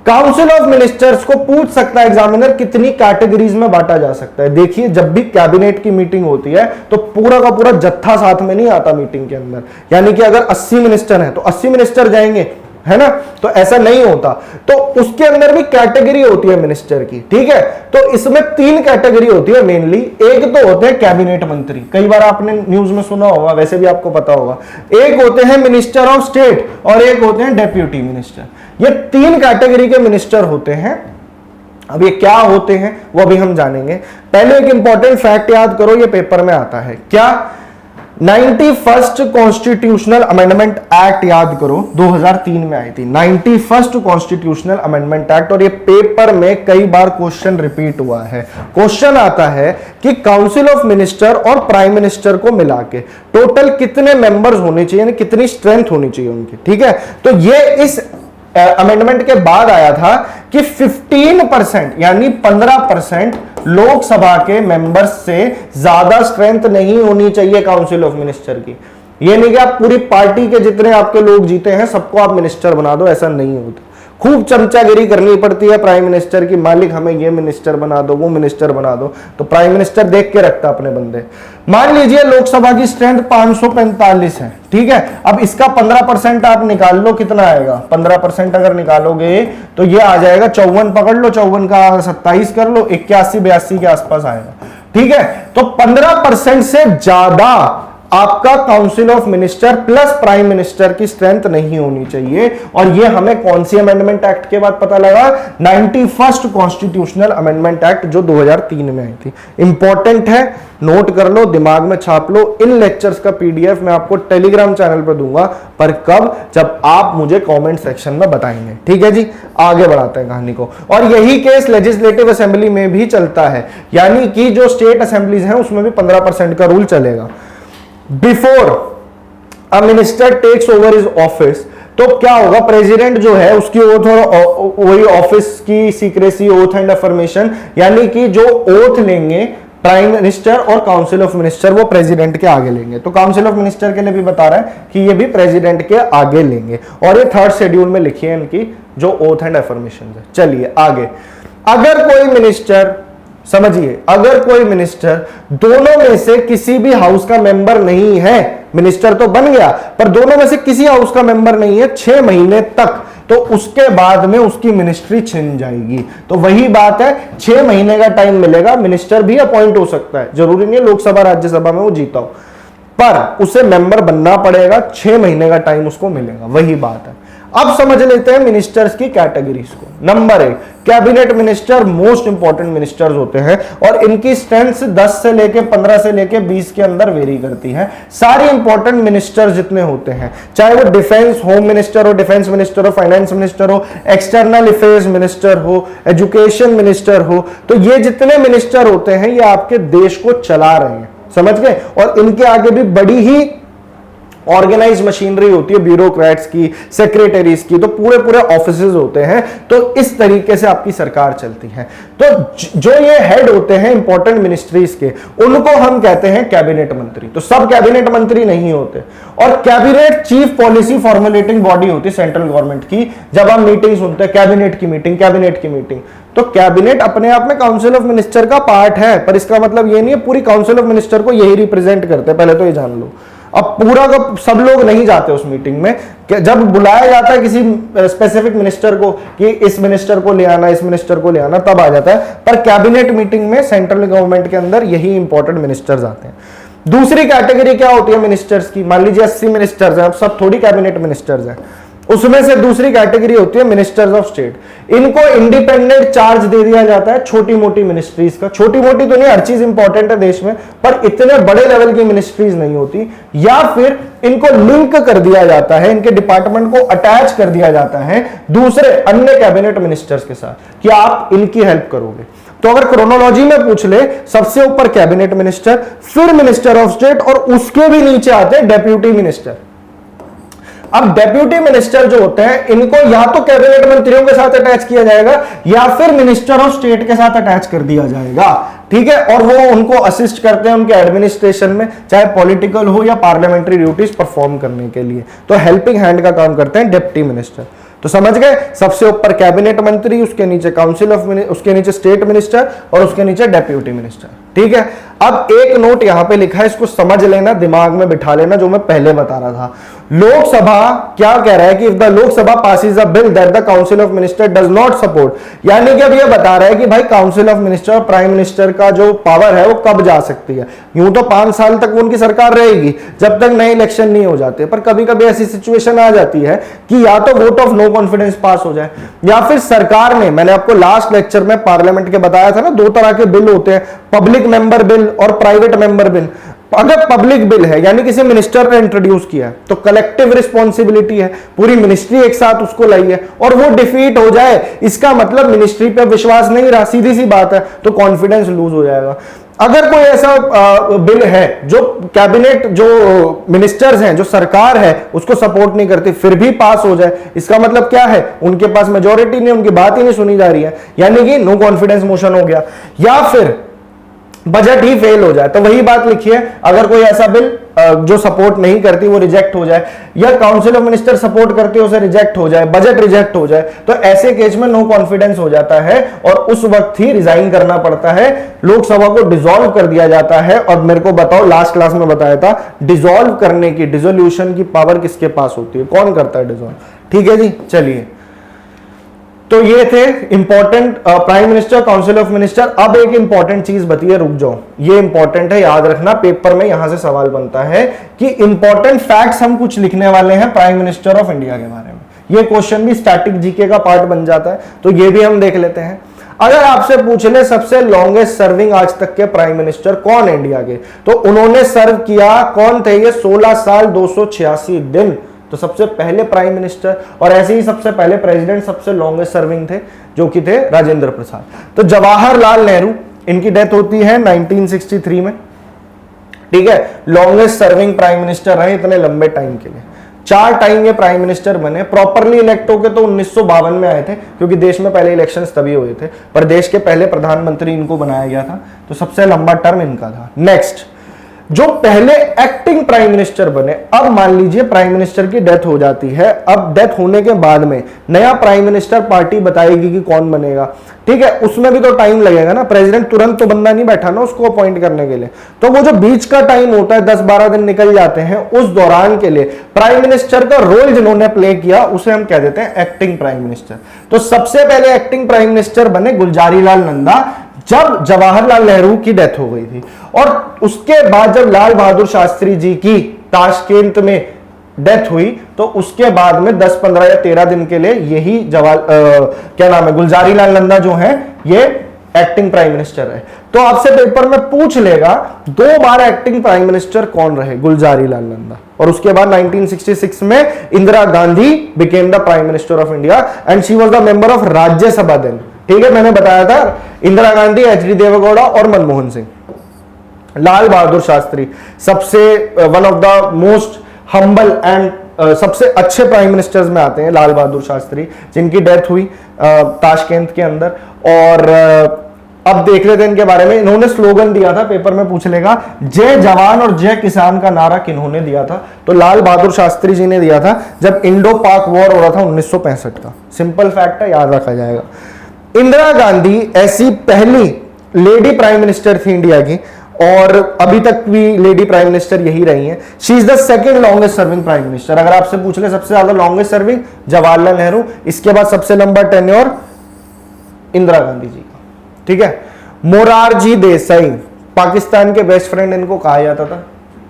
काउंसिल ऑफ मिनिस्टर्स को पूछ सकता है एग्जामिनर कितनी कैटेगरीज में बांटा जा सकता है। देखिए, जब भी कैबिनेट की मीटिंग होती है तो पूरा का पूरा जत्था साथ में नहीं आता मीटिंग के अंदर, यानी कि अगर 80 मिनिस्टर हैं तो 80 मिनिस्टर जाएंगे, है ना, तो ऐसा नहीं होता। तो उसके अंदर भी कैटेगरी होती है मिनिस्टर की, ठीक है। तो इसमें 3 कैटेगरी होती है मेनली। एक तो होते हैं कैबिनेट मंत्री, कई बार आपने न्यूज में सुना होगा, वैसे भी आपको पता होगा। एक होते हैं मिनिस्टर ऑफ स्टेट और एक होते हैं डेप्यूटी मिनिस्टर। ये 3 कैटेगरी के मिनिस्टर होते हैं। अब ये क्या होते हैं वो अभी हम जानेंगे। पहले एक इंपॉर्टेंट फैक्ट याद करो, ये पेपर में आता है क्या, 91st कॉन्स्टिट्यूशनल अमेंडमेंट एक्ट याद करो, 2003 में आई थी 91st कॉन्स्टिट्यूशनल अमेंडमेंट एक्ट। और ये पेपर में कई बार क्वेश्चन रिपीट हुआ है। क्वेश्चन आता है कि काउंसिल ऑफ मिनिस्टर और प्राइम मिनिस्टर को मिला के टोटल कितने मेंबर्स होने चाहिए, यानी कितनी स्ट्रेंथ होनी चाहिए उनकी, ठीक है। तो ये इस अमेंडमेंट के बाद आया था कि 15% यानी 15% लोकसभा के मेंबर्स से ज्यादा स्ट्रेंथ नहीं होनी चाहिए काउंसिल ऑफ मिनिस्टर की। ये नहीं कि आप पूरी पार्टी के जितने आपके लोग जीते हैं सबको आप मिनिस्टर बना दो, ऐसा नहीं होता। खूब चमचागिरी करनी पड़ती है प्राइम मिनिस्टर की, मालिक हमें ये मिनिस्टर बना दो, वो मिनिस्टर बना दो, तो प्राइम मिनिस्टर देख के रखता अपने बंदे। मान लीजिए लोकसभा की स्ट्रेंथ 545 है, ठीक है। अब इसका 15% आप निकाल लो, कितना आएगा, 15% अगर निकालोगे तो ये आ जाएगा 54, पकड़ लो, 54 का 27 कर लो, 81-82 के आसपास आएगा, ठीक है। तो 15% से ज्यादा आपका council of minister plus prime minister की स्ट्रेंथ नहीं होनी चाहिए। और ये हमें कौन सी अमेंडमेंट एक्ट के बाद पता लगा, 91st कॉन्स्टिट्यूशनल अमेंडमेंट एक्ट जो 2003 में आई थी। इंपॉर्टेंट है, नोट कर लो, दिमाग में छाप लो। इन लेक्चर्स का PDF मैं आपको टेलीग्राम चैनल पर दूंगा, पर कब, जब आप मुझे कमेंट सेक्शन में बताएंगे, ठीक है जी। आगे बढ़ाते हैं कहानी को। और यही केस लेजिस्लेटिव असेंबली में भी चलता है, यानी कि जो स्टेट असेंबलीज हैं उसमें भी 15% का रूल चलेगा। Before a minister takes over his office, तो क्या होगा, प्रेसिडेंट जो है उसकी ओथ और वही ऑफिस की सीक्रेसी, ओथ एंड अफर्मेशन, यानी कि जो ओथ लेंगे प्राइम मिनिस्टर और काउंसिल ऑफ मिनिस्टर वो प्रेसिडेंट के आगे लेंगे। तो काउंसिल ऑफ मिनिस्टर के लिए भी बता रहा है कि ये भी प्रेसिडेंट के आगे लेंगे, और ये 3rd शेड्यूल में लिखी है इनकी जो ओथ एंड अफर्मेशन है। चलिए आगे, अगर कोई मिनिस्टर, समझिए, अगर कोई मिनिस्टर दोनों में से किसी भी हाउस का मेंबर नहीं है, मिनिस्टर तो बन गया पर दोनों में से किसी हाउस का मेंबर नहीं है 6 महीने तक, तो उसके बाद में उसकी मिनिस्ट्री छिन जाएगी। तो वही बात है, 6 महीने का टाइम मिलेगा। मिनिस्टर भी अपॉइंट हो सकता है, जरूरी नहीं है लोकसभा राज्यसभा में वो जीता हो, पर उसे मेंबर बनना पड़ेगा, 6 महीने का टाइम उसको मिलेगा, वही बात है। अब समझ लेते हैं मिनिस्टर्स की कैटेगरीज को। Number 1, cabinet minister most important ministers होते हैं और इनकी स्ट्रेंथ 10 से लेके 15 से लेके 20 के अंदर वेरी करती है। सारे इंपॉर्टेंट मिनिस्टर जितने होते हैं, चाहे वो डिफेंस होम मिनिस्टर हो, डिफेंस मिनिस्टर हो, फाइनेंस मिनिस्टर हो, एक्सटर्नल अफेयर्स मिनिस्टर हो, एजुकेशन मिनिस्टर हो, तो ये जितने मिनिस्टर होते हैं ये आपके देश को चला रहे हैं, समझ गए। और इनके आगे भी बड़ी ही ऑर्गेनाइज मशीनरी होती है, ब्यूरोक्रेट्स की, सेक्रेटरीज की, तो पूरे पूरे ऑफिसेज होते हैं। तो इस तरीके से आपकी सरकार चलती है। तो जो ये हेड होते हैं इंपॉर्टेंट मिनिस्ट्रीज के, उनको हम कहते हैं कैबिनेट मंत्री। तो सब कैबिनेट मंत्री नहीं होते। और cabinet chief policy formulating body होती है सेंट्रल गवर्नमेंट की। जब हम मीटिंग सुनते हैं, कैबिनेट की मीटिंग, कैबिनेट की मीटिंग, तो कैबिनेट अपने आप में काउंसिल ऑफ मिनिस्टर का पार्ट है, पर इसका मतलब ये नहीं है पूरी काउंसिल ऑफ मिनिस्टर को यही रिप्रेजेंट करते हैं, पहले तो ये जान लो। अब पूरा का सब लोग नहीं जाते उस मीटिंग में, जब बुलाया जाता है किसी स्पेसिफिक मिनिस्टर को कि इस मिनिस्टर को ले आना, इस मिनिस्टर को ले आना, तब आ जाता है। पर कैबिनेट मीटिंग में सेंट्रल गवर्नमेंट के अंदर यही इंपॉर्टेंट मिनिस्टर्स आते हैं। दूसरी कैटेगरी क्या होती है मिनिस्टर्स की? मान लीजिए 80 मिनिस्टर्स हैं, अब सब थोड़ी कैबिनेट मिनिस्टर्स हैं। उसमें से दूसरी कैटेगरी होती है मिनिस्टर्स ऑफ स्टेट। इनको इंडिपेंडेंट चार्ज दे दिया जाता है छोटी मोटी मिनिस्ट्रीज का। छोटी मोटी तो नहीं, हर चीज इंपॉर्टेंट है देश में, पर इतने बड़े लेवल की मिनिस्ट्रीज नहीं होती। या फिर इनको लिंक कर दिया जाता है, इनके डिपार्टमेंट को अटैच कर दिया जाता है दूसरे अन्य कैबिनेट मिनिस्टर्स के साथ कि आप इनकी हेल्प करोगे। तो अगर क्रोनोलॉजी में पूछ ले, सबसे ऊपर कैबिनेट मिनिस्टर, फिर मिनिस्टर ऑफ स्टेट, और उसके भी नीचे आते हैं डेप्यूटी मिनिस्टर। अब डेप्यूटी मिनिस्टर जो होते हैं, इनको या तो कैबिनेट मंत्रियों के साथ अटैच किया जाएगा या फिर मिनिस्टर ऑफ स्टेट के साथ अटैच कर दिया जाएगा, ठीक है। और वो उनको असिस्ट करते हैं उनके एडमिनिस्ट्रेशन में, चाहे पॉलिटिकल हो या पार्लियामेंट्री ड्यूटीज परफॉर्म करने के लिए। तो हेल्पिंग हैंड का काम करते हैं डिप्टी मिनिस्टर। तो समझ गए, सबसे ऊपर कैबिनेट मंत्री, उसके नीचे काउंसिल ऑफ, उसके नीचे स्टेट मिनिस्टर और उसके नीचे डेप्यूटी मिनिस्टर, ठीक है। अब एक नोट यहां पे लिखा है, इसको समझ लेना, दिमाग में बिठा लेना, जो मैं पहले बता रहा था। लोकसभा क्या कह रहा है कि if the Lok Sabha passes a bill that the council of minister does not support, यानी कि अब ये बता रहा है कि भाई काउंसिल ऑफ मिनिस्टर और प्राइम मिनिस्टर का जो पावर है वो कब जा सकती है। यूं तो 5 साल तक उनकी सरकार रहेगी जब तक नए इलेक्शन नहीं हो जाते, पर कभी कभी ऐसी सिचुएशन आ जाती है कि या तो वोट ऑफ नो कॉन्फिडेंस पास हो जाए, या फिर सरकार ने, मैंने आपको लास्ट लेक्चर में पार्लियामेंट के बताया था ना, 2 तरह के बिल होते हैं, पब्लिक मेंबर बिल और प्राइवेट मेंबर बिल। अगर पब्लिक बिल है यानी किसी मिनिस्टर ने इंट्रोड्यूस किया है, तो कलेक्टिव रिस्पॉन्सिबिलिटी है, पूरी मिनिस्ट्री एक साथ उसको लाई है, और वो डिफीट हो जाए, इसका मतलब मिनिस्ट्री पे विश्वास नहीं रहा, सीधी सी बात है, तो कॉन्फिडेंस लूज हो जाएगा। अगर कोई ऐसा बिल है जो कैबिनेट, जो मिनिस्टर्स हैं, जो सरकार है, उसको सपोर्ट नहीं करती, फिर भी पास हो जाए, इसका मतलब क्या है? उनके पास मेजॉरिटी नहीं, उनकी बात ही नहीं सुनी जा रही है, यानी कि नो कॉन्फिडेंस मोशन हो गया। या फिर बजट ही फेल हो जाए, तो वही बात लिखिए, अगर कोई ऐसा बिल जो सपोर्ट नहीं करती वो रिजेक्ट हो जाए, या काउंसिल ऑफ मिनिस्टर सपोर्ट करती है उसे रिजेक्ट हो जाए, बजट रिजेक्ट हो जाए, तो ऐसे केस में नो कॉन्फिडेंस हो जाता है और उस वक्त ही रिजाइन करना पड़ता है, लोकसभा को डिसॉल्व कर दिया जाता है। और मेरे को बताओ, लास्ट क्लास में बताया था, डिसॉल्व करने की, डिसोल्यूशन की पावर किसके पास होती है, कौन करता है डिसॉल्व, ठीक है जी। चलिए, तो ये थे important prime minister, council of minister. अब एक इंपॉर्टेंट चीज बताइए, रुक जाओ, ये इंपॉर्टेंट है, याद रखना, पेपर में यहां से सवाल बनता है कि इंपॉर्टेंट फैक्ट्स हम कुछ लिखने वाले हैं प्राइम मिनिस्टर ऑफ इंडिया के बारे में। ये क्वेश्चन भी स्टैटिक जीके का पार्ट बन जाता है, तो ये भी हम देख लेते हैं। अगर आपसे पूछ ले सबसे लॉन्गेस्ट सर्विंग आज तक के प्राइम मिनिस्टर कौन है इंडिया के, तो उन्होंने सर्व किया, कौन थे ये? 16 साल 286 दिन। तो सबसे पहले प्राइम मिनिस्टर, और ऐसे ही सबसे पहले प्रेसिडेंट सबसे लॉन्गेस्ट सर्विंग थे, जो कि थे राजेंद्र प्रसाद। तो जवाहरलाल नेहरू, इनकी डेथ होती है 1963 में, ठीक है। लॉन्गेस्ट सर्विंग प्राइम मिनिस्टर रहे इतने लंबे टाइम के लिए। 4 टाइम ये प्राइम मिनिस्टर बने, प्रॉपरली इलेक्ट होके तो 1952 में आए थे, क्योंकि देश में पहले इलेक्शंस तभी हुए थे, पर देश के पहले प्रधानमंत्री इनको बनाया गया था, तो सबसे लंबा टर्म इनका था। नेक्स्ट, जो पहले एक्टिंग प्राइम मिनिस्टर बने, अब मान लीजिए प्राइम मिनिस्टर की डेथ हो जाती है, अब डेथ होने के बाद में नया प्राइम मिनिस्टर पार्टी बताएगी कि कौन बनेगा, ठीक है। उसमें भी तो टाइम लगेगा ना, प्रेसिडेंट तुरंत तो बंदा नहीं बैठा ना उसको अपॉइंट करने के लिए, तो वो जो बीच का टाइम होता है 10-12 दिन निकल जाते हैं, उस दौरान के लिए प्राइम मिनिस्टर का रोल जिन्होंने प्ले किया उसे हम कह देते हैं एक्टिंग प्राइम मिनिस्टर। तो सबसे पहले एक्टिंग प्राइम मिनिस्टर बने गुलजारीलाल नंदा, जब जवाहरलाल नेहरू की डेथ हो गई थी। और उसके बाद जब लाल बहादुर शास्त्री जी की ताशकंद में डेथ हुई तो उसके बाद में 10, 15 या 13 दिन के लिए यही क्या नाम है, गुलजारी लाल नंदा जो है ये एक्टिंग प्राइम मिनिस्टर है। तो आपसे पेपर में पूछ लेगा 2 बार एक्टिंग प्राइम मिनिस्टर कौन रहे, गुलजारी लाल नंदा, और उसके बाद 1966 में Indira Gandhi became the prime minister of India and she was the member of Rajya Sabha then. ठीक है, मैंने बताया था इंदिरा गांधी, एच.डी. देवेगौड़ा और मनमोहन सिंह। लाल बहादुर शास्त्री सबसे one of the most humble and सबसे अच्छे प्राइम मिनिस्टर्स में आते हैं लाल बहादुर शास्त्री, जिनकी डेथ हुई ताशकंद के अंदर। और अब देख लेते हैं इनके बारे में। इन्होंने स्लोगन दिया था, पेपर में पूछ लेगा, जय जवान और जय किसान का नारा किन्होंने दिया था? तो लाल बहादुर शास्त्री जी ने दिया था जब इंडो पाक वॉर हो रहा था 1965 का। सिंपल फैक्ट है, याद रखा जाएगा। इंदिरा गांधी ऐसी पहली लेडी प्राइम मिनिस्टर थी इंडिया की, और अभी तक भी लेडी प्राइम मिनिस्टर यही रही हैं। She is the second longest serving prime minister. अगर आपसे पूछ ले सबसे ज्यादा लॉन्गेस्ट सर्विंग, जवाहरलाल नेहरू, इसके बाद सबसे लंबा टेन्योर इंदिरा गांधी जी का। ठीक है, मोरारजी देसाई, पाकिस्तान के बेस्ट फ्रेंड इनको कहा जाता था,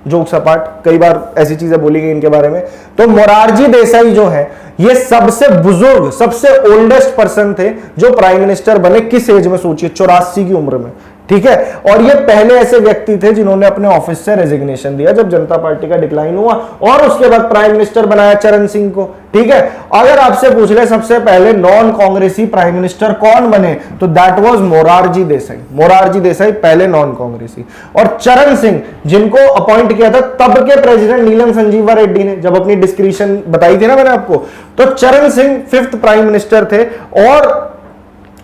जोक सपाट, कई बार ऐसी चीजें बोली गई इनके बारे में। तो मोरारजी देसाई जो है ये सबसे बुजुर्ग, सबसे ओल्डेस्ट पर्सन थे जो प्राइम मिनिस्टर बने। किस एज में सोचिए, 84 की उम्र में। ठीक है, और ये पहले ऐसे व्यक्ति थे जिन्होंने अपने ऑफिस से रेजिग्नेशन दिया जब जनता पार्टी का डिक्लाइन हुआ, और उसके बाद प्राइम मिनिस्टर बनाया चरण सिंह को। ठीक है, अगर आपसे पूछ ले सबसे पहले नॉन कांग्रेसी प्राइम मिनिस्टर कौन बने, तो दैट वाज मोरारजी देसाई। मोरारजी देसाई पहले नॉन कांग्रेसी। और चरण सिंह, जिनको अपॉइंट किया था तब के प्रेसिडेंट नीलम संजीवा रेड्डी ने, जब अपनी डिस्क्रिप्शन बताई थी ना मैंने आपको, तो चरण सिंह 5th प्राइम मिनिस्टर थे, और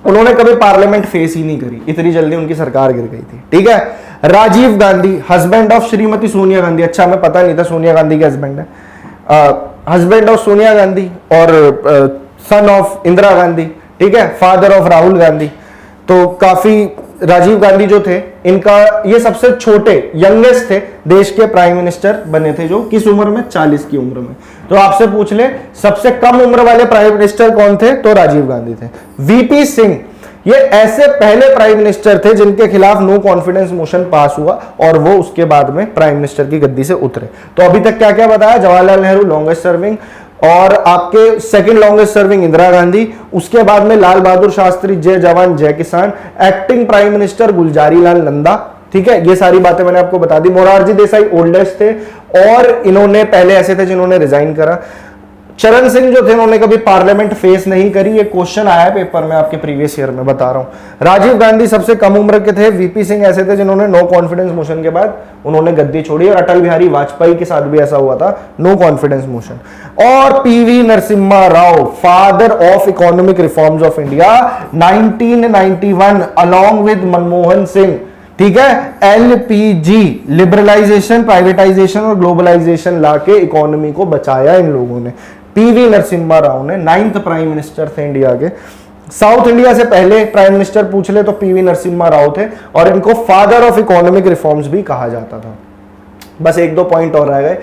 उन्होंने कभी पार्लियामेंट फेस ही नहीं करी, इतनी जल्दी उनकी सरकार गिर गई थी। ठीक है, राजीव गांधी, हस्बैंड ऑफ श्रीमती सोनिया गांधी। अच्छा, हमें पता नहीं था सोनिया गांधी के हस्बैंड है। हस्बैंड ऑफ सोनिया गांधी और सन ऑफ इंदिरा गांधी। ठीक है, फादर ऑफ राहुल गांधी। तो काफी, राजीव गांधी जो थे इनका ये सबसे छोटे यंगेस्ट थे देश के प्राइम मिनिस्टर बने थे, जो किस उम्र में, 40 की उम्र में। तो आपसे पूछ ले सबसे कम उम्र वाले प्राइम मिनिस्टर कौन थे, तो राजीव गांधी थे। वीपी सिंह, ये ऐसे पहले प्राइम मिनिस्टर थे जिनके खिलाफ नो कॉन्फिडेंस मोशन पास हुआ और वो उसके बाद में प्राइम मिनिस्टर की गद्दी से उतरे। तो अभी तक क्या क्या बताया, जवाहरलाल नेहरू लॉन्गेस्ट सर्विंग, और आपके second longest serving Indira Gandhi, उसके बाद में लाल बहादुर शास्त्री, जय जवान जय किसान, acting prime minister Gulzari Lal Nanda. ठीक है, ये सारी बातें मैंने आपको बता दी। मोरारजी देसाई ओल्डेस्ट थे, और इन्होंने पहले ऐसे थे जिन्होंने रिजाइन करा। चरण सिंह जो थे उन्होंने कभी पार्लियामेंट फेस नहीं करी, ये क्वेश्चन आया है पेपर में आपके प्रीवियस ईयर में, बता रहा हूं। राजीव गांधी सबसे कम उम्र के थे। वीपी सिंह ऐसे थे जिन्होंने नो कॉन्फिडेंस मोशन के बाद उन्होंने गद्दी छोड़ी, और अटल बिहारी वाजपेयी के साथ भी ऐसा हुआ था, नो कॉन्फिडेंस मोशन। और PV Narasimha Rao, father of economic reforms of India, 1991 along with Manmohan Singh. ठीक है, एलपीजी, लिबरलाइजेशन, प्राइवेटाइजेशन और ग्लोबलाइजेशन लाके इकोनॉमी को बचाया इन लोगों ने। पीवी नरसिम्हा राव ने 9th प्राइम मिनिस्टर थे इंडिया के। साउथ इंडिया से पहले प्राइम मिनिस्टर पूछ ले तो पीवी नरसिम्हा राव थे, और इनको फादर ऑफ इकोनॉमिक रिफॉर्म्स भी कहा जाता था। बस 1-2 पॉइंट और रह गए।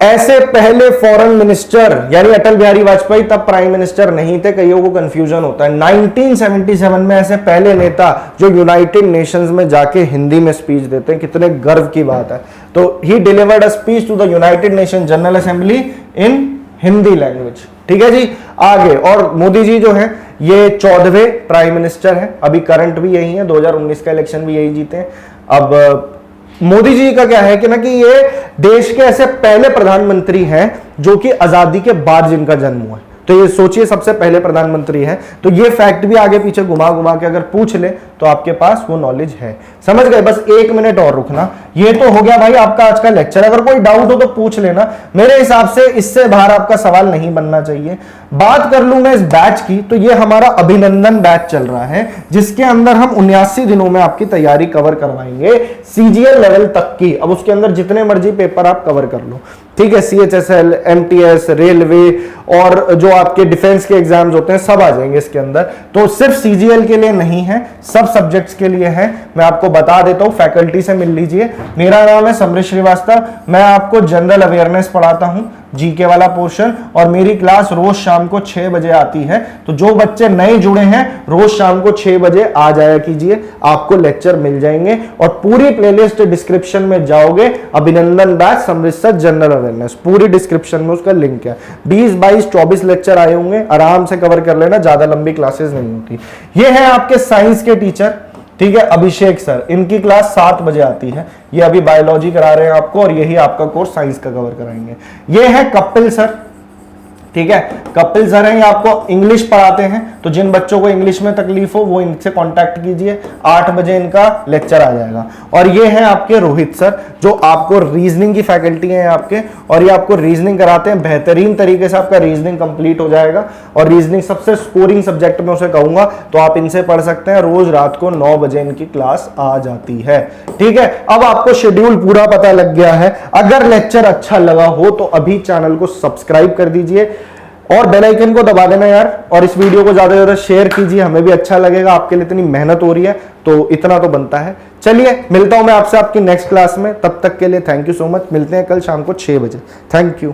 ऐसे पहले फॉरेन मिनिस्टर, यानी अटल बिहारी वाजपेयी तब प्राइम मिनिस्टर नहीं थे, कईयों को कंफ्यूजन होता है। 1977 में ऐसे पहले नेता जो यूनाइटेड नेशंस में जाके हिंदी में स्पीच देते हैं, कितने गर्व की बात है। तो ही delivered a speech to the United Nation General Assembly in Hindi language. ठीक है जी, आगे। और मोदी जी जो हैं ये 14वें प्राइम मिनिस्टर हैं, अभी करंट भी यही है, 2019 का इलेक्शन भी यही जीते हैं। अब मोदी जी का क्या है कि ना कि ये देश के ऐसे पहले प्रधानमंत्री हैं जो कि आजादी के बाद जिनका जन्म हुआ है। तो ये सोचिए सबसे पहले प्रधानमंत्री हैं, तो ये फैक्ट भी आगे पीछे घुमा घुमा के अगर पूछ ले तो आपके पास वो नॉलेज है। समझ गए? बस 1 मिनट और रुकना। ये तो हो गया भाई आपका आज का लेक्चर। अगर कोई डाउट हो तो पूछ लेना, मेरे हिसाब से इससे बाहर आपका सवाल नहीं बनना चाहिए। बात कर लूं मैं इस बैच की, तो ये हमारा अभिनंदन बैच चल रहा है, जिसके अंदर हम 79 दिनों में आपकी तैयारी कवर करवाएंगे सीजीएल लेवल तक की। अब उसके अंदर जितने मर्जी पेपर आप कवर कर लो, ठीक है। सीएचएसएल, एमटीएस, रेलवे और जो आपके डिफेंस के एग्जाम्स होते हैं सब आ जाएंगे इसके अंदर। तो सिर्फ सीजीएल के लिए नहीं है, सब सब्जेक्ट्स के लिए है। मैं आपको बता देता हूं, फैकल्टी से मिल लीजिए। मेरा नाम है समरेश श्रीवास्तव, मैं आपको जनरल अवेयरनेस पढ़ाता हूं, जीके वाला पोर्शन, और मेरी क्लास रोज शाम को 6 बजे आती है। तो जो बच्चे नए जुड़े हैं रोज शाम को 6 बजे आ जाया कीजिए, आपको लेक्चर मिल जाएंगे। और पूरी प्लेलिस्ट डिस्क्रिप्शन में जाओगे, अभिनंदन बैच अमृतसर जनरल अवेयरनेस, पूरी डिस्क्रिप्शन में उसका लिंक है। 20, 22, 24 लेक्चर आए होंगे, आराम से कवर कर लेना, ज्यादा लंबी क्लासेस नहीं होती। ये है आपके साइंस के टीचर, ठीक है, अभिषेक सर, इनकी क्लास 7 बजे आती है। ये अभी बायोलॉजी करा रहे हैं आपको, और यही आपका कोर्स साइंस का कवर कराएंगे। ये है कपिल सर, ठीक है, कपिल सर हैं, ये आपको इंग्लिश पढ़ाते हैं। तो जिन बच्चों को इंग्लिश में तकलीफ हो वो इनसे कांटेक्ट कीजिए, 8 बजे इनका लेक्चर आ जाएगा। और ये हैं आपके रोहित सर, जो आपको रीजनिंग की फैकल्टी है आपके, और ये आपको रीजनिंग कराते हैं बेहतरीन तरीके से, आपका रीजनिंग कंप्लीट हो जाएगा। और रीजनिंग सबसे स्कोरिंग सब्जेक्ट में उसे कहूंगा, तो आप इनसे पढ़ सकते हैं। रोज रात को 9 बजे इनकी क्लास आ जाती है, ठीक है। अब आपको शेड्यूल पूरा पता लग गया है। अगर लेक्चर अच्छा लगा हो तो अभी चैनल को सब्सक्राइब कर दीजिए और बेल आइकन को दबा देना यार, और इस वीडियो को ज्यादा से ज्यादा शेयर कीजिए, हमें भी अच्छा लगेगा। आपके लिए इतनी मेहनत हो रही है तो इतना तो बनता है। चलिए, मिलता हूं मैं आपसे आपकी नेक्स्ट क्लास में, तब तक के लिए थैंक यू सो मच। मिलते हैं कल शाम को 6 बजे। Thank you.